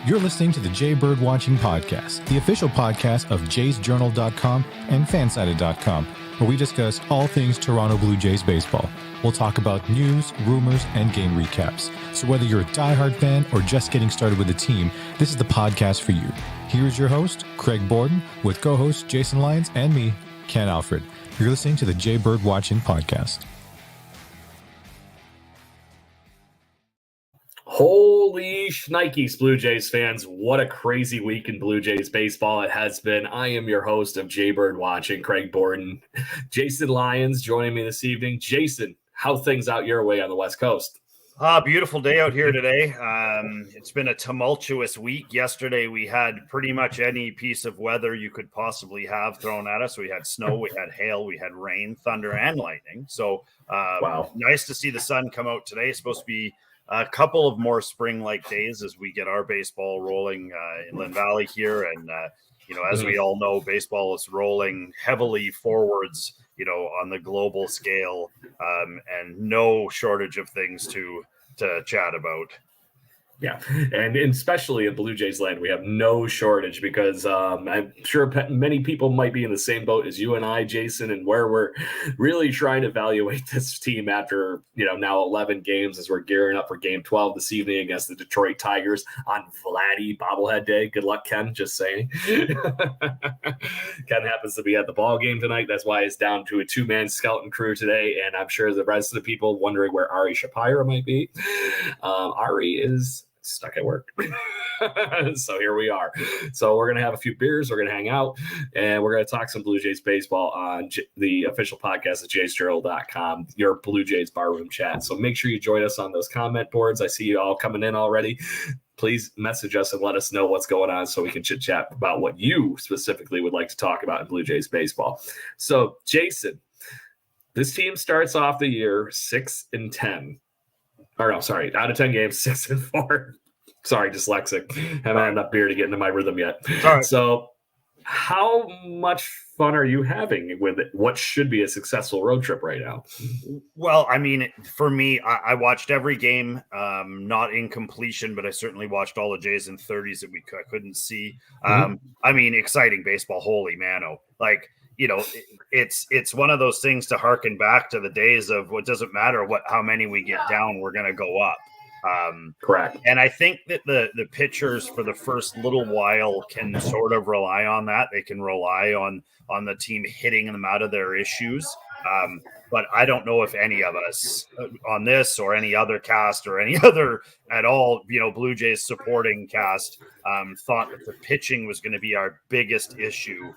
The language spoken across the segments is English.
You're listening to the Jay Bird Watching Podcast, the official podcast of jaysjournal.com and fansided.com, where we discuss all things Toronto Blue Jays baseball. We'll talk about news, rumors, and game recaps. So whether you're a diehard fan or just getting started with the team, this is the podcast for you. Here's your host, Craig Borden, with co-hosts Jason Lyons and me, Ken Alfred. You're listening to the Jay Bird Watching Podcast. Holy shnikes, Blue Jays fans. What a crazy week in Blue Jays baseball it has been. I am your host of Jay Bird Watching, Craig Borden. Jason Lyons joining me this evening. Jason, how things out your way on the West Coast? Beautiful day out here today. It's been a tumultuous week. Yesterday, we had pretty much any piece of weather you could possibly have thrown at us. We had snow, we had hail, we had rain, thunder, and lightning. So wow. Nice to see the sun come out today. It's supposed to be a couple of more spring-like days as we get our baseball rolling in Lynn Valley here. And, as we all know, baseball is rolling heavily forwards, on the global scale, and no shortage of things to chat about. Yeah, and especially in Blue Jays land, we have no shortage because I'm sure many people might be in the same boat as you and I, Jason, and where we're really trying to evaluate this team after, now 11 games as we're gearing up for Game 12 this evening against the Detroit Tigers on Vladdy Bobblehead Day. Good luck, Ken, just saying. Ken happens to be at the ball game tonight. That's why it's down to a two-man skeleton crew today, and I'm sure the rest of the people wondering where Ari Shapiro might be. Ari is stuck at work. So here we are. So we're going to have a few beers. We're going to hang out and we're going to talk some Blue Jays baseball on the official podcast at jaysjournal.com, your Blue Jays Barroom Chat. So make sure you join us on those comment boards. I see you all coming in already. Please message us and let us know what's going on so we can chit chat about what you specifically would like to talk about in Blue Jays baseball. So Jason, this team starts off the year 6-10. Out of 10 games, 6-4. Sorry, dyslexic. Haven't had enough beer to get into my rhythm yet. Right. So how much fun are you having with it? What should be a successful road trip right now? Well, I mean, for me, I watched every game, not in completion, but I certainly watched all the Jays in 30s that I couldn't see. I mean, exciting baseball. Holy mano. It's one of those things to harken back to the days of what doesn't matter how many we get down, we're going to go up. Correct. And I think that the pitchers for the first little while can sort of rely on that. They can rely on the team hitting them out of their issues. But I don't know if any of us on this or any other cast or any other at all, Blue Jays supporting cast thought that the pitching was going to be our biggest issue.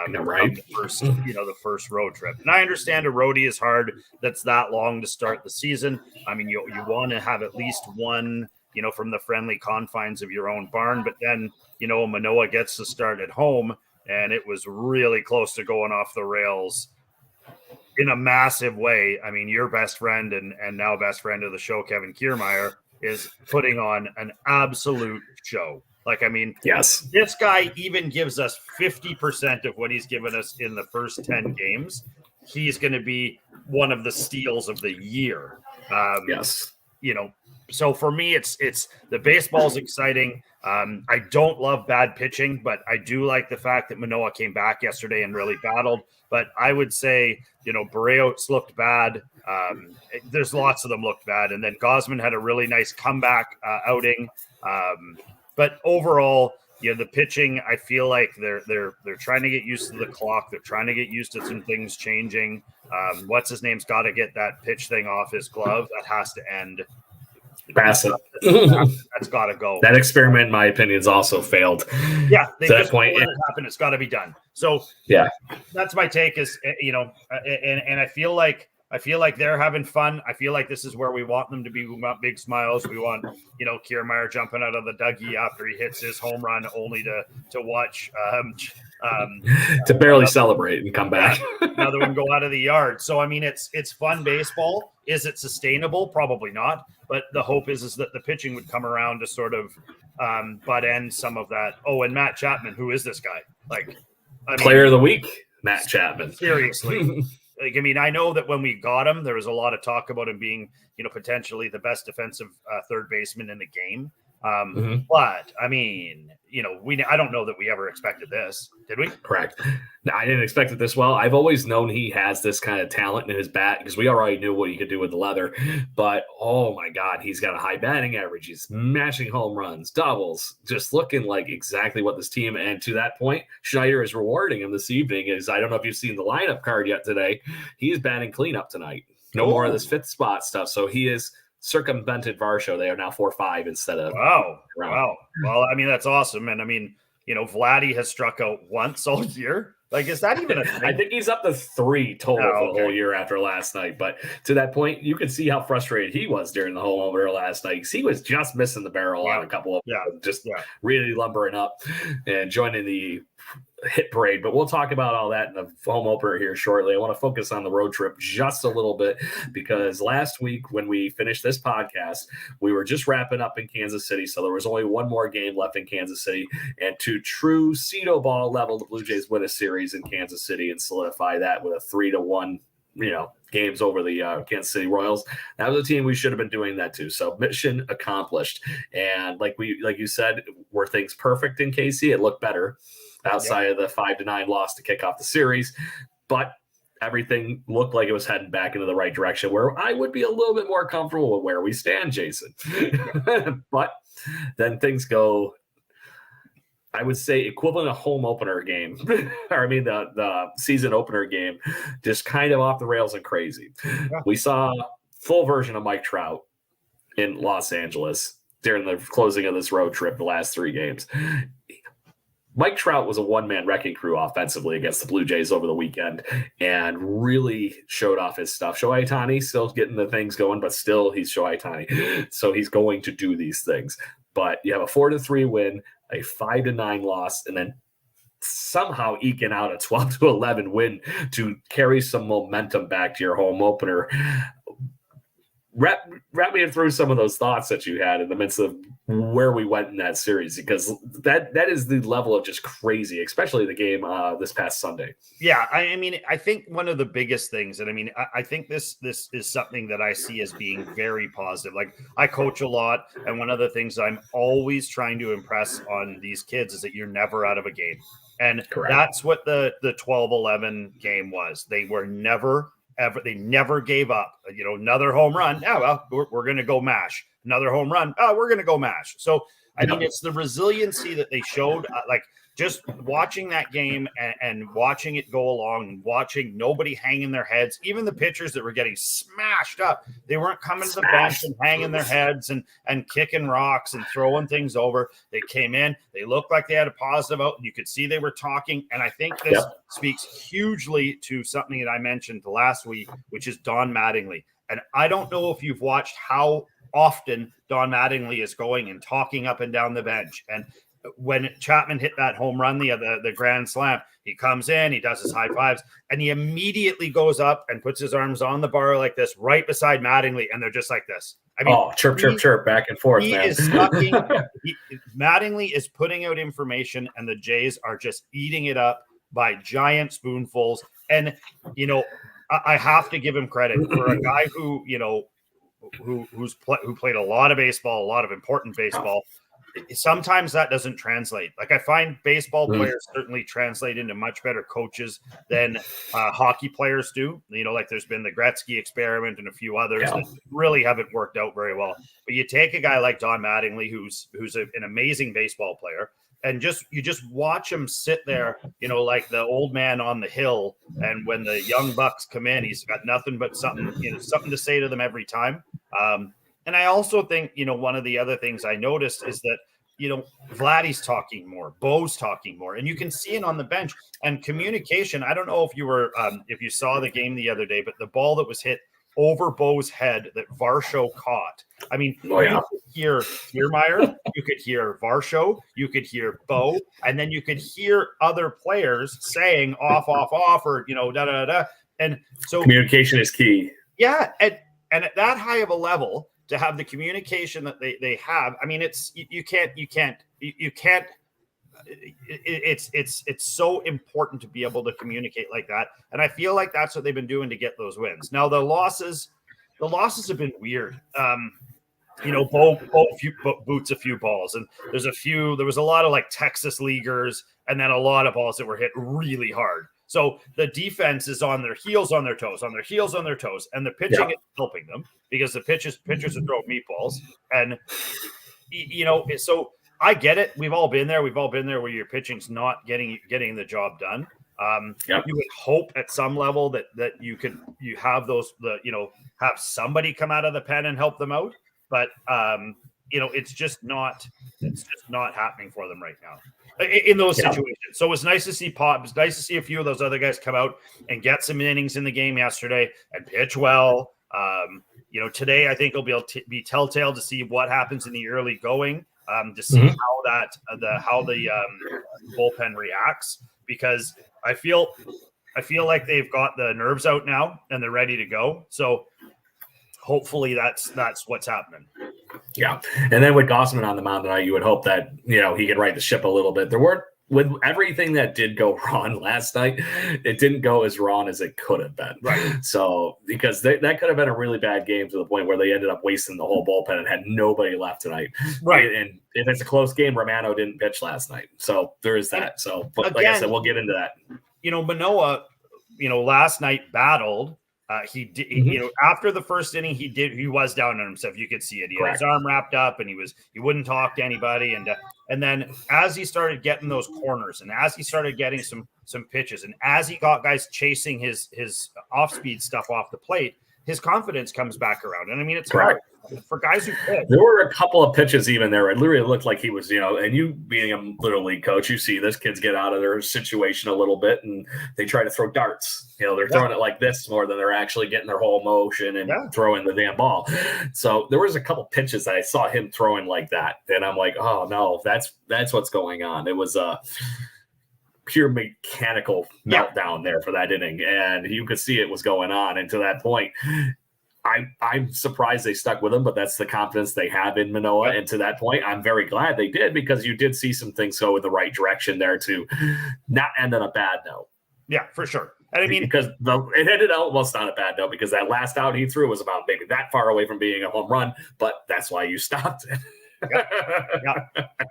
Right. The first road trip. And I understand a roadie is hard. That's that long to start the season. I mean, you want to have at least one, from the friendly confines of your own barn. But then, Manoah gets to start at home, and it was really close to going off the rails in a massive way. I mean, your best friend and now best friend of the show, Kevin Kiermaier, is putting on an absolute show. Yes, this guy even gives us 50% of what he's given us in the first 10 games. He's going to be one of the steals of the year. Yes. So for me, it's the baseball's exciting. I don't love bad pitching, but I do like the fact that Manoah came back yesterday and really battled. But I would say, Barrios looked bad. There's lots of them looked bad. And then Gausman had a really nice comeback outing. But overall, the pitching, I feel like they're trying to get used to the clock. They're trying to get used to some things changing. What's his name's got to get that pitch thing off his glove. That has to end. Bassett. That's got to go. That experiment, in my opinion, has also failed. Yeah, to that point, it happened. It's got to be done. So yeah, that's my take. Is and I feel like they're having fun. I feel like this is where we want them to be. We want big smiles. We want, Kiermaier jumping out of the Dougie after he hits his home run, only to watch to barely celebrate and come back. Another one go out of the yard. So I mean, it's fun baseball. Is it sustainable? Probably not. But the hope is that the pitching would come around to sort of butt end some of that. Oh, and Matt Chapman, who is this guy? Player of the week, Matt Chapman. Seriously. I know that when we got him, there was a lot of talk about him being, potentially the best defensive third baseman in the game. But I mean, I don't know that we ever expected this, did we? Correct. No, I didn't expect it this well. I've always known he has this kind of talent in his bat because we already knew what he could do with the leather. But oh my God, he's got a high batting average. He's smashing home runs, doubles, just looking like exactly what this team. And to that point, Schneider is rewarding him this evening. I don't know if you've seen the lineup card yet today. He's batting cleanup tonight. No more of this fifth spot stuff. So he is circumvented Varsho. They are now 4-5 instead of wow. Well, I mean, that's awesome. And I mean, Vladdy has struck out once all year. Like, is that even a thing? I think he's up to 3 total for the whole year after last night. But to that point, you could see how frustrated he was during the home opener last night. He was just missing the barrel on a couple of really lumbering up and joining the hit parade. But we'll talk about all that in the home opener here shortly. I want to focus on the road trip just a little bit because last week when we finished this podcast, we were just wrapping up in Kansas City. So there was only one more game left in Kansas City. And to true Cito ball level, the Blue Jays win a series in Kansas City and solidify that with a 3-1 games over the Kansas City Royals. That was a team we should have been doing that too. So mission accomplished. And like you said, were things perfect in KC? It looked better outside of the 5-9 loss to kick off the series, but everything looked like it was heading back into the right direction where I would be a little bit more comfortable with where we stand, Jason. But then things go, I would say, equivalent of home opener game, or I mean the season opener game, just kind of off the rails and crazy. Yeah. We saw full version of Mike Trout in Los Angeles during the closing of this road trip, the last 3 games. Mike Trout was a one-man wrecking crew offensively against the Blue Jays over the weekend and really showed off his stuff. Shohei Ohtani still getting the things going, but still he's Shohei Ohtani. So he's going to do these things. But you have a 4-3 win, a 5-9 loss, and then somehow eking out a 12-11 win to carry some momentum back to your home opener. Wrap me through some of those thoughts that you had in the midst of where we went in that series, because that is the level of just crazy, especially the game this past Sunday. Yeah, I mean, I think one of the biggest things, and I mean, I think this is something that I see as being very positive. Like, I coach a lot, and one of the things I'm always trying to impress on these kids is that you're never out of a game. And that's what the 12-11 game was. They were never gave up. Another home run. Oh, well, we're going to go mash. Another home run. Oh, we're going to go mash. So, I mean, it's the resiliency that they showed. Just watching that game and watching it go along and watching nobody hanging their heads, even the pitchers that were getting smashed up, they weren't coming to the bench and hanging their heads and kicking rocks and throwing things over. They came in, they looked like they had a positive out, and you could see they were talking. And I think this speaks hugely to something that I mentioned last week, which is Don Mattingly. And I don't know if you've watched how often Don Mattingly is going and talking up and down the bench. And when Chapman hit that home run, the grand slam, he comes in, he does his high fives, and he immediately goes up and puts his arms on the bar like this, right beside Mattingly, and they're just like this. I mean, chirp, back and forth. He man. is sucking. Mattingly is putting out information, and the Jays are just eating it up by giant spoonfuls. And I have to give him credit for a guy who who played a lot of baseball, a lot of important baseball. Sometimes that doesn't translate. Like, I find baseball players certainly translate into much better coaches than hockey players do. Like there's been the Gretzky experiment and a few others that really haven't worked out very well. But you take a guy like Don Mattingly, who's an amazing baseball player, and you just watch him sit there, like the old man on the hill. And when the young bucks come in, he's got nothing but something to say to them every time. And I also think, one of the other things I noticed is that, Vladdy's talking more, Bo's talking more, and you can see it on the bench and communication. I don't know if you saw the game the other day, but the ball that was hit over Bo's head that Varsho caught. I mean, you could hear Kiermaier, you could hear Varsho, you could hear Bo, and then you could hear other players saying off, or, da. And so communication is key. Yeah. And at that high of a level, to have the communication that they have, I mean, it's so important to be able to communicate like that. And I feel like that's what they've been doing to get those wins. Now the losses have been weird. Bo boots a few balls, and there was a lot of like Texas leaguers, and then a lot of balls that were hit really hard. So the defense is on their heels, on their toes, and the pitching is helping them because the pitchers are throwing meatballs, and so I get it. We've all been there. Where your pitching's not getting the job done. You would hope at some level that you have have somebody come out of the pen and help them out. But it's just not happening for them right now in those situations. So it's nice to see Pop. It's nice to see a few of those other guys come out and get some innings in the game yesterday and pitch well. Today I think it'll be telltale to see what happens in the early going, to see how the bullpen reacts, because I feel like they've got the nerves out now and they're ready to go. So hopefully that's what's happening. Yeah. And then with Gossman on the mound tonight, you would hope that, he could right the ship a little bit. There weren't, with everything that did go wrong last night, it didn't go as wrong as it could have been. Right. So, because that could have been a really bad game to the point where they ended up wasting the whole bullpen and had nobody left tonight. Right. And if it's a close game, Romano didn't pitch last night. So there is that. So, but again, like I said, we'll get into that. Manoah, last night battled. He did, after the first inning, he was down on himself. You could see it. He had his arm wrapped up, and he wouldn't talk to anybody. And then as he started getting those corners, and as he started getting some pitches, and as he got guys chasing his off speed stuff off the plate, his confidence comes back around. And I mean, it's hard for guys who pitch. There were a couple of pitches even there. It literally looked like he was, and you being a little league coach, you see this kids get out of their situation a little bit and they try to throw darts. They're throwing it like this more than they're actually getting their whole motion and throwing the damn ball. So there was a couple pitches that I saw him throwing like that. And I'm like, oh no, that's what's going on. It was a pure mechanical meltdown there for that inning. And you could see it was going on. And to that point, I'm surprised they stuck with him, but that's the confidence they have in Manoah. And to that point, I'm very glad they did, because you did see some things go in the right direction there to not end on a bad note. Yeah, for sure. And I mean, because it ended almost on a bad note, because that last out he threw was about maybe that far away from being a home run, but that's why you stopped it.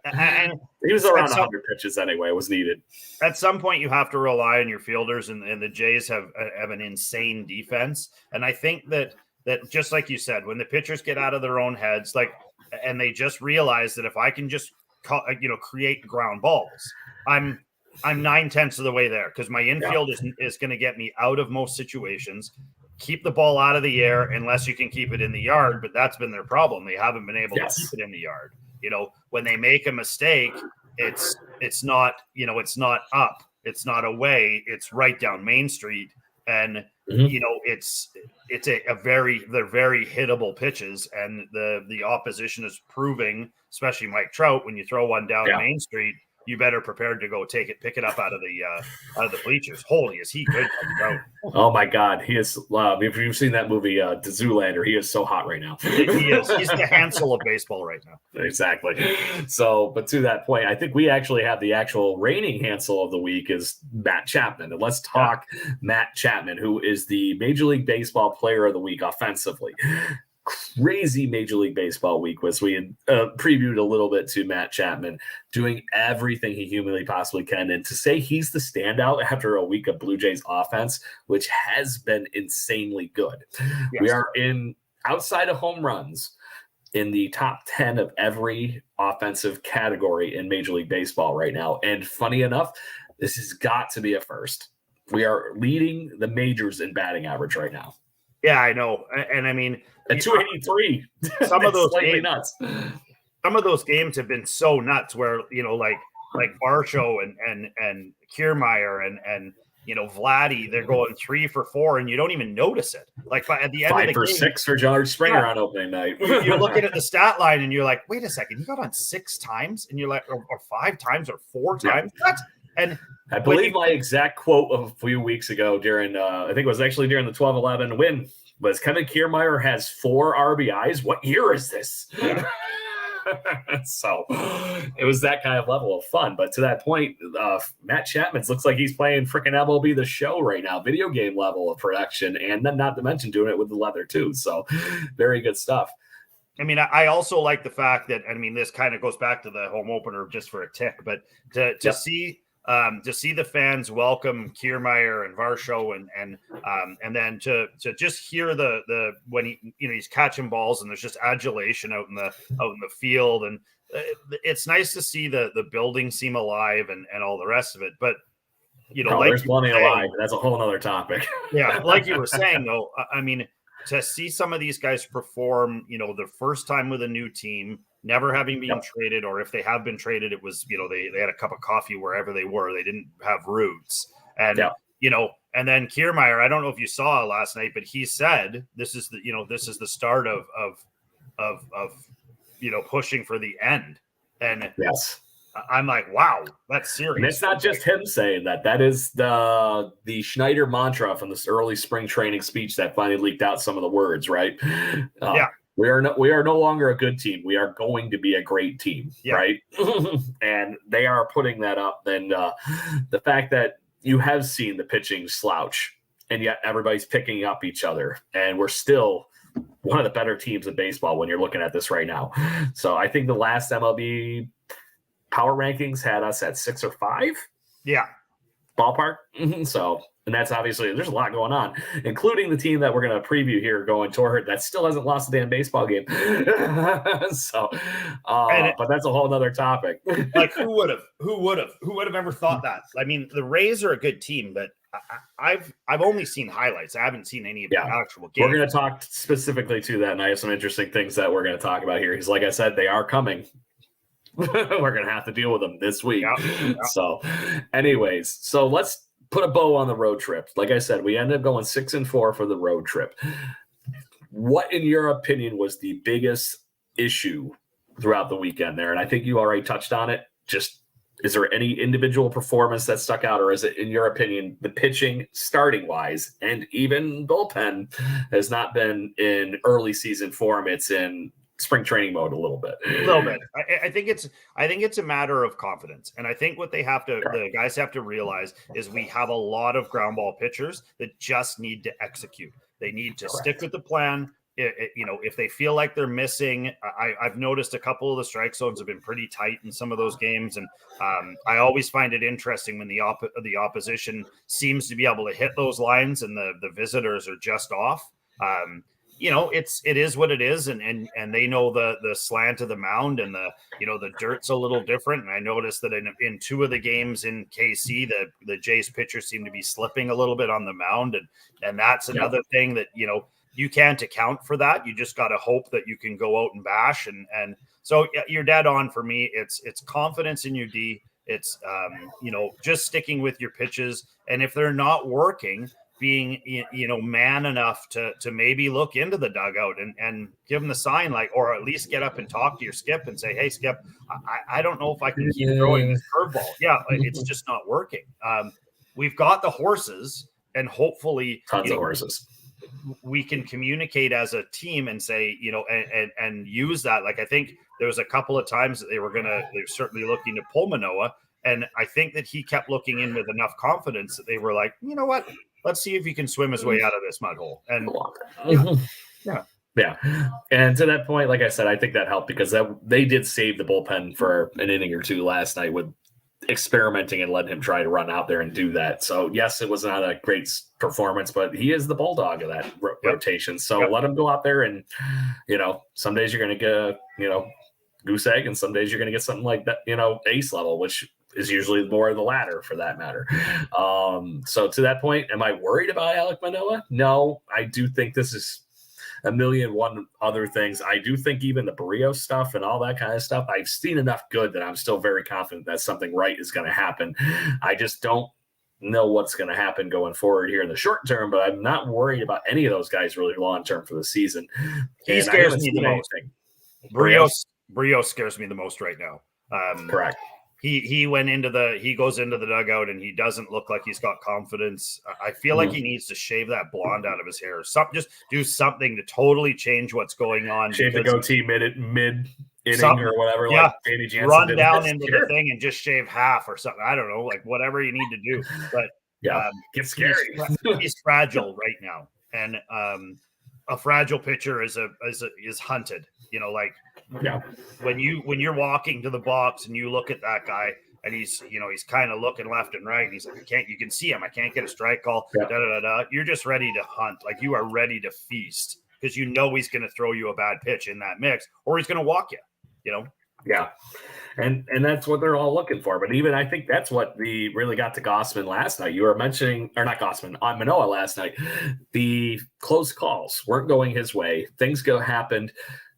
And he was around 100 pitches anyway. It was needed. At some point, you have to rely on your fielders, and the Jays have an insane defense. And I think that just like you said, when the pitchers get out of their own heads, and they just realize that if I can just create ground balls, I'm 9/10 of the way there, because my infield is going to get me out of most situations. Keep the ball out of the air unless you can keep it in the yard, but that's been their problem. They haven't been able to keep it in the yard. When they make a mistake, it's not it's not up, it's not away, it's right down Main Street, and they're very hittable pitches, and the opposition is proving, especially Mike Trout, when you throw one down Main Street, you better prepare to go pick it up out of the bleachers. Holy, is he good? Oh my God, he is. If you've seen that movie, The Zoolander, he is so hot right now. He is. He's the Hansel of baseball right now. Exactly. So, but to that point, I think we actually have the actual reigning Hansel of the week is Matt Chapman, and let's talk Matt Chapman, who is the Major League Baseball Player of the Week offensively. Crazy Major League Baseball week was we had previewed a little bit to Matt Chapman doing everything he humanly possibly can, and to say he's the standout after a week of Blue Jays offense, which has been insanely good. We are in, outside of home runs, in the top 10 of every offensive category in Major League Baseball right now. And funny enough, this has got to be a first. We are leading the majors in batting average right now. Yeah, I know. And I mean, at 283, some of those games, nuts. Some of those games have been so nuts where, like Barshow and Kiermaier and Vladdy, they're going 3 for 4 and you don't even notice it. Like at the end 5 of the for game, 6 for George Springer on opening night. You're looking at the stat line and you're like, wait a second, he got on 6 times, and you're like, or 5 times or 4 times. What? And I believe my exact quote of a few weeks ago during, I think it was actually during the 12-11 win, was Kevin Kiermaier has 4 RBIs. What year is this? Yeah. So it was that kind of level of fun. But to that point, Matt Chapman looks like he's playing freaking MLB The Show right now, video game level of production, and then not to mention doing it with the leather too. So very good stuff. I mean, I also like the fact that, I mean, this kind of goes back to the home opener just for a tick, but to see the fans welcome Kiermaier and Varsho and then to just hear the when he's catching balls and there's just adulation out in the field, and it's nice to see the building seem alive and all the rest of it. But like there's plenty alive. That's a whole other topic. Yeah, like you were saying though, I mean, to see some of these guys perform, the first time with a new team, never having been traded, or if they have been traded, it was, they had a cup of coffee wherever they were. They didn't have roots. And, and then Kiermaier, I don't know if you saw last night, but he said, this is the start of pushing for the end. And yes, I'm like, wow, that's serious. And it's not just him saying that. That is the Schneider mantra from this early spring training speech that finally leaked out some of the words, right? We are no longer a good team. We are going to be a great team, right? And they are putting that up. And the fact that you have seen the pitching slouch, and yet everybody's picking up each other, and we're still one of the better teams in baseball when you're looking at this right now. So I think the last MLB power rankings had us at 6 or 5. Yeah. Ballpark. So, and that's obviously, there's a lot going on, including the team that we're going to preview here going toward that still hasn't lost a damn baseball game. So, but that's a whole nother topic. Like who would have ever thought that? I mean, the Rays are a good team, but I've only seen highlights. I haven't seen any of the actual games. We're going to talk specifically to that, and I have some interesting things that we're going to talk about here. Because like I said, they are coming. We're going to have to deal with them this week. So anyways, so let's put a bow on the road trip. Like I said, we ended up going 6-4 for the road trip. What, in your opinion, was the biggest issue throughout the weekend there? And I think you already touched on it. Just, is there any individual performance that stuck out, or is it, in your opinion, the pitching starting wise and even bullpen has not been in early season form? It's in spring training mode a little bit. I think it's a matter of confidence. And I think what they have to, the guys have to realize is we have a lot of ground ball pitchers that just need to execute. They need to stick with the plan. If they feel like they're missing, I've noticed a couple of the strike zones have been pretty tight in some of those games. And I always find it interesting when the opposition seems to be able to hit those lines and the visitors are just off. It is what it is, and they know the slant of the mound, and the dirt's a little different. And I noticed that in 2 of the games in KC, the Jays pitchers seem to be slipping a little bit on the mound, and that's another thing that you can't account for that. You just got to hope that you can go out and bash, and so you're dead on for me. It's confidence in your D. It's just sticking with your pitches, and if they're not working, being man enough to maybe look into the dugout and give them the sign, like, or at least get up and talk to your Skip and say, hey Skip, I don't know if I can keep throwing this curveball. It's just not working. We've got the horses, and hopefully tons of horses. We can communicate as a team and say, and use that. Like, I think there was a couple of times that they're certainly looking to pull Manoah, and I think that he kept looking in with enough confidence that they were like, you know what, let's see if he can swim his way out of this mud hole. And yeah. And to that point, like I said, I think that helped because they did save the bullpen for an inning or two last night with experimenting and letting him try to run out there and do that. So yes, it was not a great performance, but he is the bulldog of that rotation. So let him go out there, and some days you're going to get goose egg, and some days you're going to get something like that, ace level, which is usually more of the latter for that matter. So to that point, am I worried about Alek Manoah? No, I do think this is a million one other things. I do think even the Barrios stuff and all that kind of stuff, I've seen enough good that I'm still very confident that something right is going to happen. I just don't know what's going to happen going forward here in the short term, but I'm not worried about any of those guys really long term for the season. He scares me the most. Barrios scares me the most right now. Correct. He goes into the dugout and he doesn't look like he's got confidence. I feel like he needs to shave that blonde out of his hair. Just do something to totally change what's going on. Shave the goatee mid inning or whatever. Yeah, like Danny Jansen run down into the thing and just shave half or something. I don't know, like whatever you need to do. But get scary. He's fragile right now, and a fragile pitcher is hunted. Like Yeah. when you're walking to the box and you look at that guy and he's kind of looking left and right and he's like, you can see him. I can't get a strike call. Yeah. Da, da, da, da. You're just ready to hunt. Like you are ready to feast because he's going to throw you a bad pitch in that mix or he's going to walk you, Yeah. And that's what they're all looking for. But even I think that's what really got to Gossman last night. You were mentioning, or not Gossman, on Manoah last night. The close calls weren't going his way. Things happened,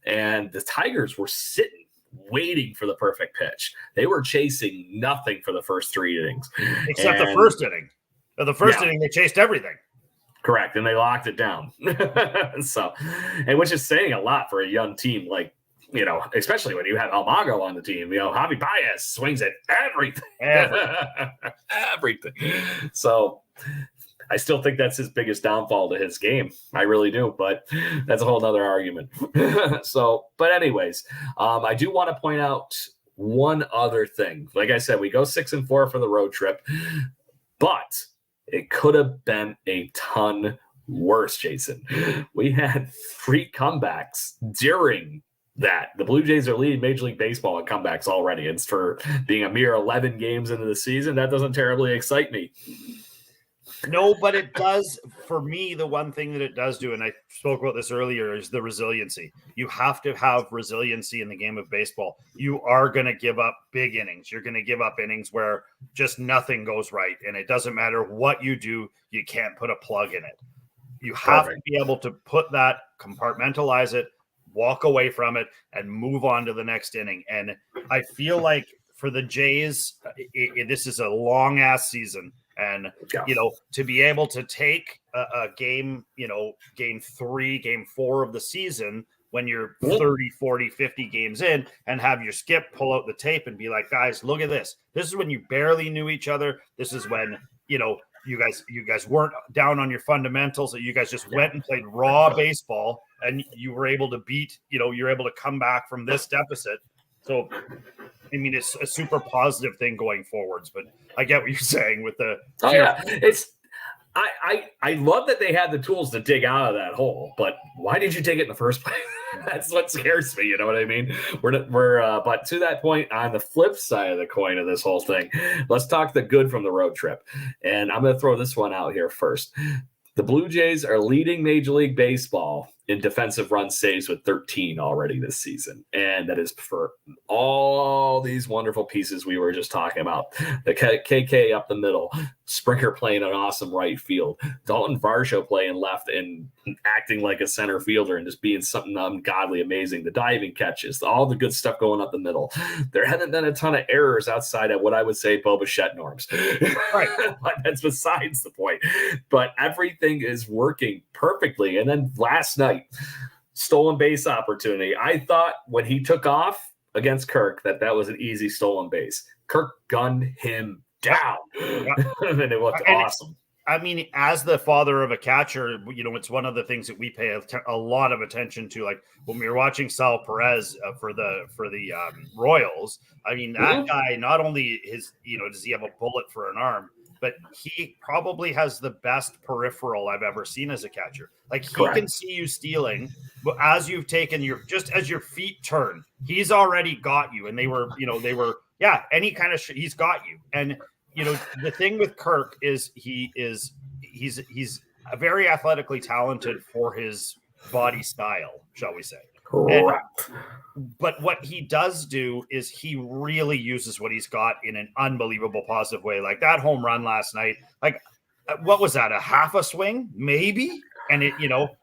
and the Tigers were sitting, waiting for the perfect pitch. They were chasing nothing for the first 3 innings. Except the first inning. The first inning, they chased everything. Correct. And they locked it down. And which is saying a lot for a young team like, especially when you have Almago on the team, Javi Baez swings at everything. Everything. So I still think that's his biggest downfall to his game. I really do, but that's a whole nother argument. But anyways, I do want to point out one other thing. Like I said, we go 6-4 for the road trip, but it could have been a ton worse, Jason. We had 3 comebacks during that. The Blue Jays are leading Major League Baseball in comebacks already. It's for being a mere 11 games into the season. That doesn't terribly excite me. No, but it does. For me, the one thing that it does do, and I spoke about this earlier, is the resiliency. You have to have resiliency in the game of baseball. You are going to give up big innings. You're going to give up innings where just nothing goes right. And it doesn't matter what you do, you can't put a plug in it. You have to be able to put that, compartmentalize it, walk away from it, and move on to the next inning. And I feel like for the Jays, this is a long ass season. And, to be able to take a game, game 3, game 4 of the season, when you're 30, 40, 50 games in, and have your skip pull out the tape and be like, guys, look at this. This is when you barely knew each other. This is when, you guys weren't down on your fundamentals, that you guys just went and played raw baseball, and you were able to beat, you're able to come back from this deficit. So, I mean, it's a super positive thing going forwards, but I get what you're saying with the. Oh, yeah. I love that they had the tools to dig out of that hole, but why did you take it in the first place? That's what scares me. You know what I mean? But to that point, on the flip side of the coin of this whole thing, let's talk the good from the road trip. And I'm going to throw this one out here first. The Blue Jays are leading Major League Baseball in defensive run saves with 13 already this season. And that is for all these wonderful pieces we were just talking about. The KK up the middle, Springer playing an awesome right field, Dalton Varsho playing left and acting like a center fielder and just being something ungodly amazing. The diving catches, all the good stuff going up the middle. There haven't been a ton of errors outside of what I would say Bo Bichette norms. Right. But that's besides the point. But everything is working perfectly. And then last night, stolen base opportunity. I thought when he took off against Kirk that was an easy stolen base. Kirk gunned him down. Yeah. And it looked awesome. I mean, as the father of a catcher, it's one of the things that we pay a lot of attention to. Like when we were watching Sal Perez for the Royals, I mean, that guy, not only does he have a bullet for an arm, but he probably has the best peripheral I've ever seen as a catcher. Like he can see you stealing, but as you've taken just as your feet turn, he's already got you. And they were any kind of he's got you. And the thing with Kirk is he's very athletically talented for his body style, shall we say. Correct. But what he does do is he really uses what he's got in an unbelievable positive way. Like that home run last night, like what was that? A half a swing, maybe? And it,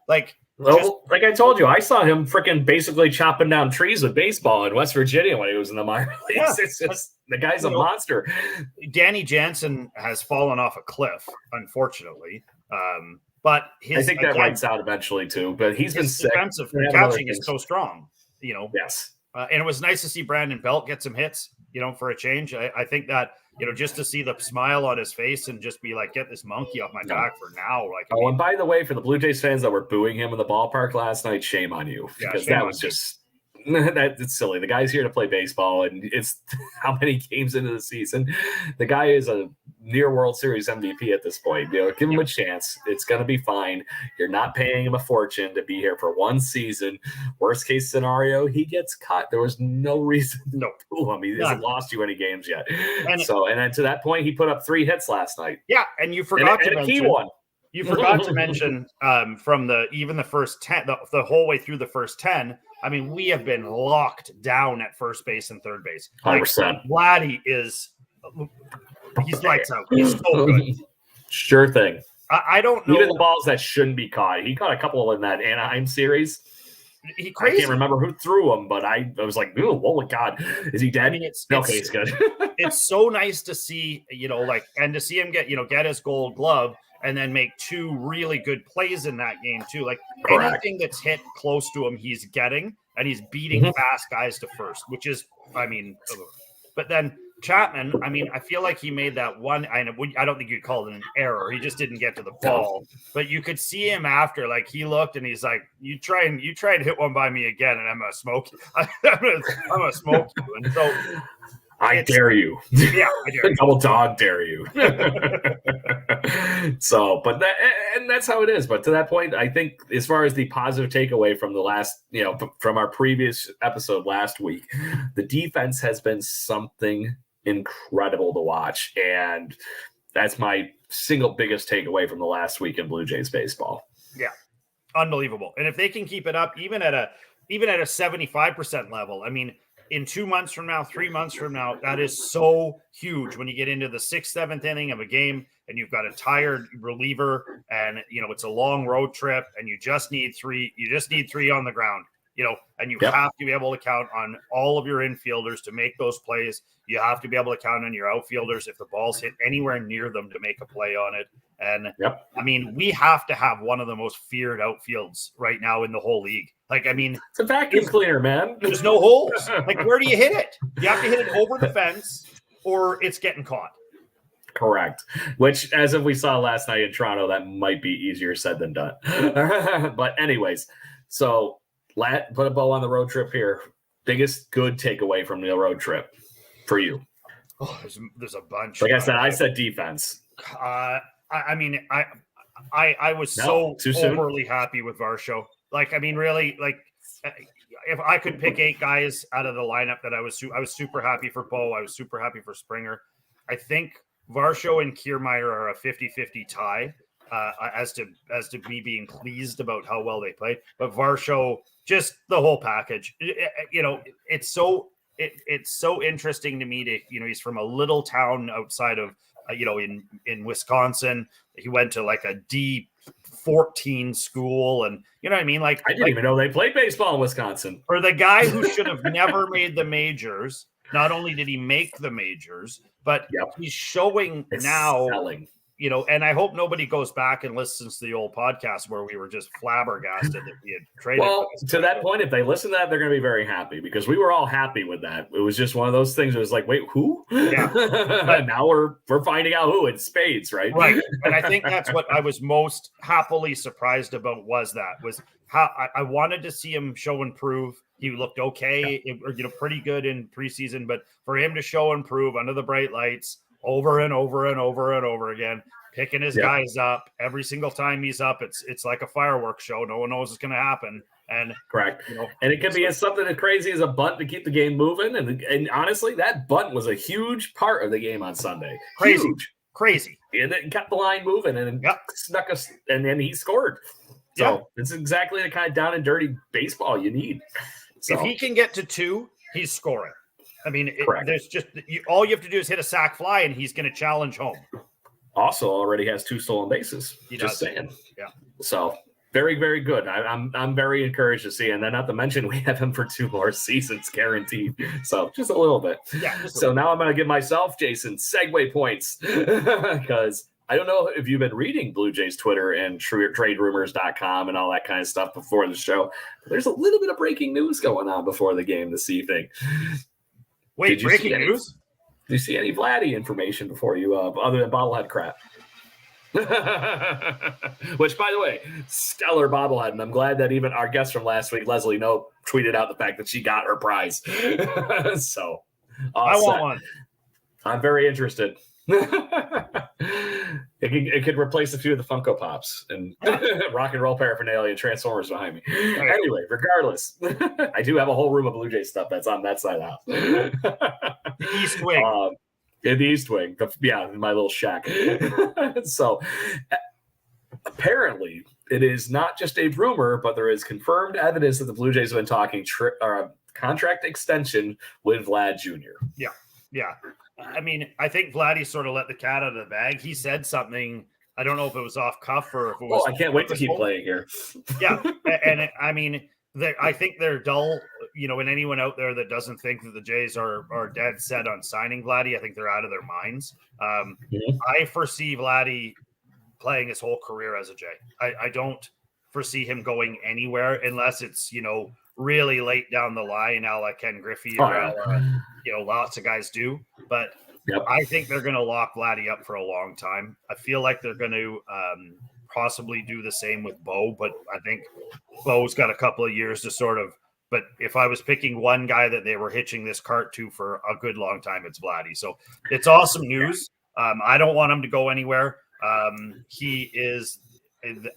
like I told you, I saw him freaking basically chopping down trees with baseball in West Virginia when he was in the minor leagues. Yeah, it's just the guy's a monster. Danny Jansen has fallen off a cliff, unfortunately. But I think that writes out eventually too. But he's been sick. Defensive catching is so strong, Yes. And it was nice to see Brandon Belt get some hits, for a change. I think that just to see the smile on his face and just be like, get this monkey off my back for now. Like, and by the way, for the Blue Jays fans that were booing him in the ballpark last night, shame on you, because that was just It's silly. The guy's here to play baseball, and it's how many games into the season. The guy is a near World Series MVP at this point. Give him a chance. It's going to be fine. You're not paying him a fortune to be here for one season. Worst case scenario, he gets cut. There was no reason to pull him. He hasn't lost you any games yet. And then to that point, he put up 3 hits last night. Yeah, and you forgot to mention. A key one. You forgot to mention from the first 10, the whole way through the first 10. I mean, we have been locked down at first base and third base. 100%. Vladdy he's lights out. He's so good. Sure thing. I don't know. Even the balls that shouldn't be caught. He caught a couple in that Anaheim series. I can't remember who threw them, but I was like, oh my God, is he dead? I mean, it's good. It's so nice to see, and to see him get his Gold Glove and then make 2 really good plays in that game too. Like anything that's hit close to him, he's getting, and he's beating fast guys to first, which is, but then Chapman, I feel like he made that one. I don't think you'd call it an error. He just didn't get to the ball, but you could see him after, like he looked and he's like, you try and hit one by me again, and I'm gonna smoke you. I'm gonna smoke you. And so I dare you. Yeah, I dare you. Double dog dare you. So, but that's how it is. But to that point, I think as far as the positive takeaway from the last, from our previous episode last week, the defense has been something incredible to watch. And that's my single biggest takeaway from the last week in Blue Jays baseball. Yeah. Unbelievable. And if they can keep it up, even at a 75% level, in 2 months from now, 3 months from now, that is so huge when you get into the 6th, 7th inning of a game and you've got a tired reliever and, it's a long road trip and you just need 3 on the ground, and you have to be able to count on all of your infielders to make those plays. You have to be able to count on your outfielders if the ball's hit anywhere near them to make a play on it. And we have to have one of the most feared outfields right now in the whole league. It's a vacuum cleaner, man. There's no holes. Where do you hit it? You have to hit it over the fence or it's getting caught. Correct. Which, as if we saw last night in Toronto, that might be easier said than done. But anyways, so put a bow on the road trip here. Biggest good takeaway from the road trip for you? Oh, there's a bunch. Like I said defense. I was so overly happy with Varsho. Really, if I could pick 8 guys out of the lineup that I was super happy for Bo. I was super happy for Springer. I think Varsho and Kiermaier are a 50-50 tie as to me being pleased about how well they played. But Varsho, just the whole package. It's so interesting to me to he's from a little town outside of in Wisconsin. He went to like a D14 school, and you know what I mean. I didn't even know they played baseball in Wisconsin. For the guy who should have never made the majors, not only did he make the majors, but he's showing now. And I hope nobody goes back and listens to the old podcast where we were just flabbergasted that we had traded. Well, to that point, if they listen to that, they're going to be very happy because we were all happy with that. It was just one of those things. It was like, wait, who? Yeah. Now we're finding out who in spades, right? Right. And I think that's what I was most happily surprised about was how I wanted to see him show and prove. He looked okay, pretty good in preseason, but for him to show and prove under the bright lights over and over and over and over again, picking his guys up every single time he's up. It's like a fireworks show. No one knows what's going to happen. And correct. And it could be something as crazy as a bunt to keep the game moving. And honestly, that bunt was a huge part of the game on Sunday. Crazy. And it kept the line moving and snuck us. And then he scored. So it's exactly the kind of down and dirty baseball you need. So, if he can get to 2, he's scoring. There's just all you have to do is hit a sac fly, and he's going to challenge home. Also, already has 2 stolen bases. Just saying. Yeah. So very, very good. I'm very encouraged to see, and then not to mention we have him for 2 more seasons guaranteed. So just a little bit. Yeah. So now I'm going to give myself, Jason, segue points because I don't know if you've been reading Blue Jays Twitter and traderumors.com and all that kind of stuff before the show. But there's a little bit of breaking news going on before the game this evening. Wait, breaking news? Did you see any Vladdy information before you, other than bobblehead crap? Which, by the way, stellar bobblehead. And I'm glad that even our guest from last week, Leslie Nope, tweeted out the fact that she got her prize. So I want one. I'm very interested. It could replace a few of the Funko Pops and rock and roll paraphernalia and Transformers behind me. Anyway, regardless, I do have a whole room of Blue Jay stuff that's on that side of the house. The East Wing. In the East Wing. In my little shack. So apparently it is not just a rumor, but there is confirmed evidence that the Blue Jays have been talking contract extension with Vlad Jr. Yeah. I mean, I think Vladdy sort of let the cat out of the bag. He said something. I don't know if it was off cuff or if it was. I can't wait to keep playing here. Yeah. And I mean, I think they're dull, and anyone out there that doesn't think that the Jays are dead set on signing Vladdy, I think they're out of their minds. I foresee Vladdy playing his whole career as a Jay. I don't foresee him going anywhere unless it's, really late down the line, a la Ken Griffey, or lots of guys do. But I think they're going to lock Vladdy up for a long time. I feel like they're going to possibly do the same with Bo, but I think Bo's got a couple of years to sort of. But if I was picking one guy that they were hitching this cart to for a good long time, it's Vladdy. So it's awesome news. I don't want him to go anywhere. He is.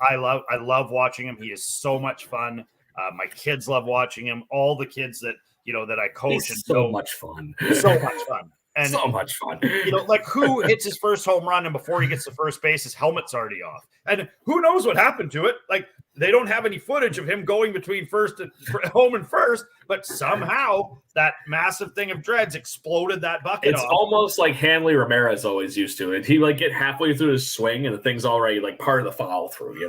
I love watching him. He is so much fun. My kids love watching him. All the kids that that I coach, and so much fun. So much fun. And so much fun. Like who hits his first home run and before he gets to first base, his helmet's already off. And who knows what happened to it? Like they don't have any footage of him going between first and home and first, but somehow that massive thing of dreads exploded that bucket. It's almost like Hanley Ramirez always used to. And he get halfway through his swing and the thing's already part of the follow through,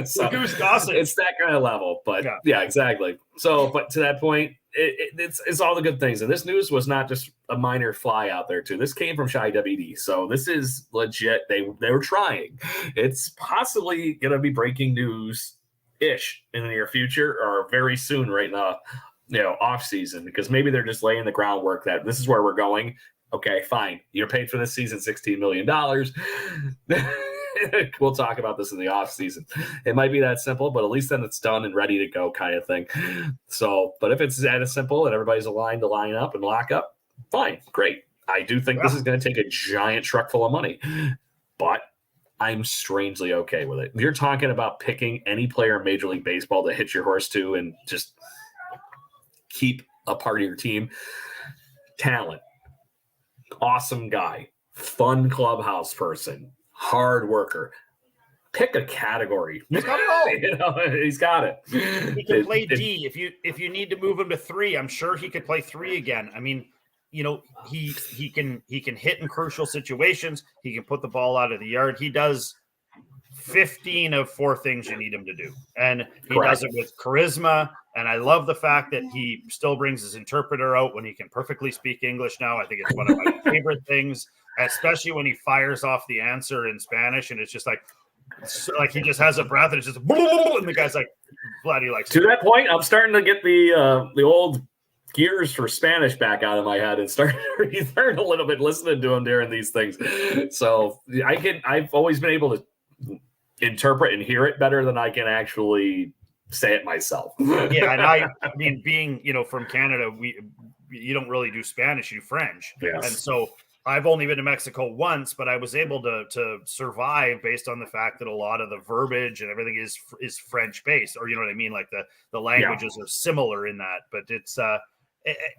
So Goose Gossett. It's that kind of level. But yeah, exactly. So, but to that point, it's all the good things. And this news was not just a minor fly out there too. This came from Shy WD. So this is legit. They were trying. It's possibly going to be breaking news-ish in the near future or very soon right now, off season, because maybe they're just laying the groundwork that this is where we're going. Okay, fine. You're paid for this season $16 million. We'll talk about this in the off season. It might be that simple, but at least then it's done and ready to go kind of thing. So, but if it's that simple and everybody's aligned to line up and lock up, fine, great. I do think this is going to take a giant truck full of money, but I'm strangely okay with it. You're talking about picking any player in Major League Baseball to hitch your horse to and just keep a part of your team. Talent, awesome guy, fun clubhouse person, hard worker. Pick a category. He's got it all. He's got it. He can play D. If you need to move him to 3, I'm sure he could play 3 again. I mean, he can hit in crucial situations. He can put the ball out of the yard. He does 15 of 4 things you need him to do, and he does it with charisma. And I love the fact that he still brings his interpreter out when he can perfectly speak English now. I think it's one of my favorite things, especially when he fires off the answer in Spanish, and it's just like he just has a breath, and it's just and the guy's like, Vladdy likes to that point. I'm starting to get the old gears for Spanish back out of my head and start a little bit listening to him during these things. So I've always been able to interpret and hear it better than I can actually say it myself. Yeah, and I mean, being from Canada, you don't really do Spanish, you French. Yes. And so I've only been to Mexico once, but I was able to survive based on the fact that a lot of the verbiage and everything is French based, or you know what I mean, like the languages are similar in that. But it's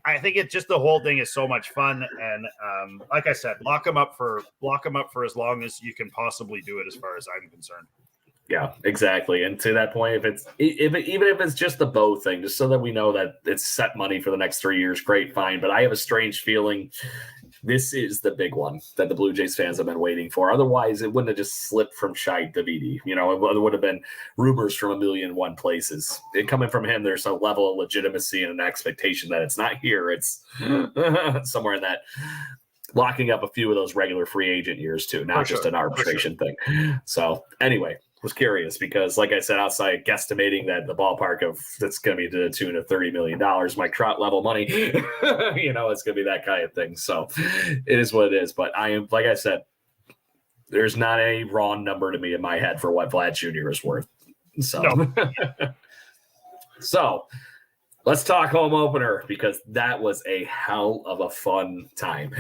I think it's just the whole thing is so much fun, and like I said, lock them up for as long as you can possibly do it, as far as I'm concerned. Yeah, exactly. And to that point, even if it's just the Bo thing, just so that we know that it's set money for the next 3 years, great, fine. But I have a strange feeling this is the big one that the Blue Jays fans have been waiting for. Otherwise, it wouldn't have just slipped from Shai Davidi. It would have been rumors from 1,000,001 places. And coming from him, there's a level of legitimacy and an expectation that it's not here. It's somewhere in that. Locking up a few of those regular free agent years too, not just an arbitration thing. So anyway, was curious because, like I said, outside guesstimating that the ballpark of that's going to be to the tune of $30 million, Mike Trout level money, it's going to be that kind of thing. So it is what it is. But I am, like I said, there's not a raw number to me in my head for what Vlad Jr. is worth. So. No. So let's talk home opener, because that was a hell of a fun time.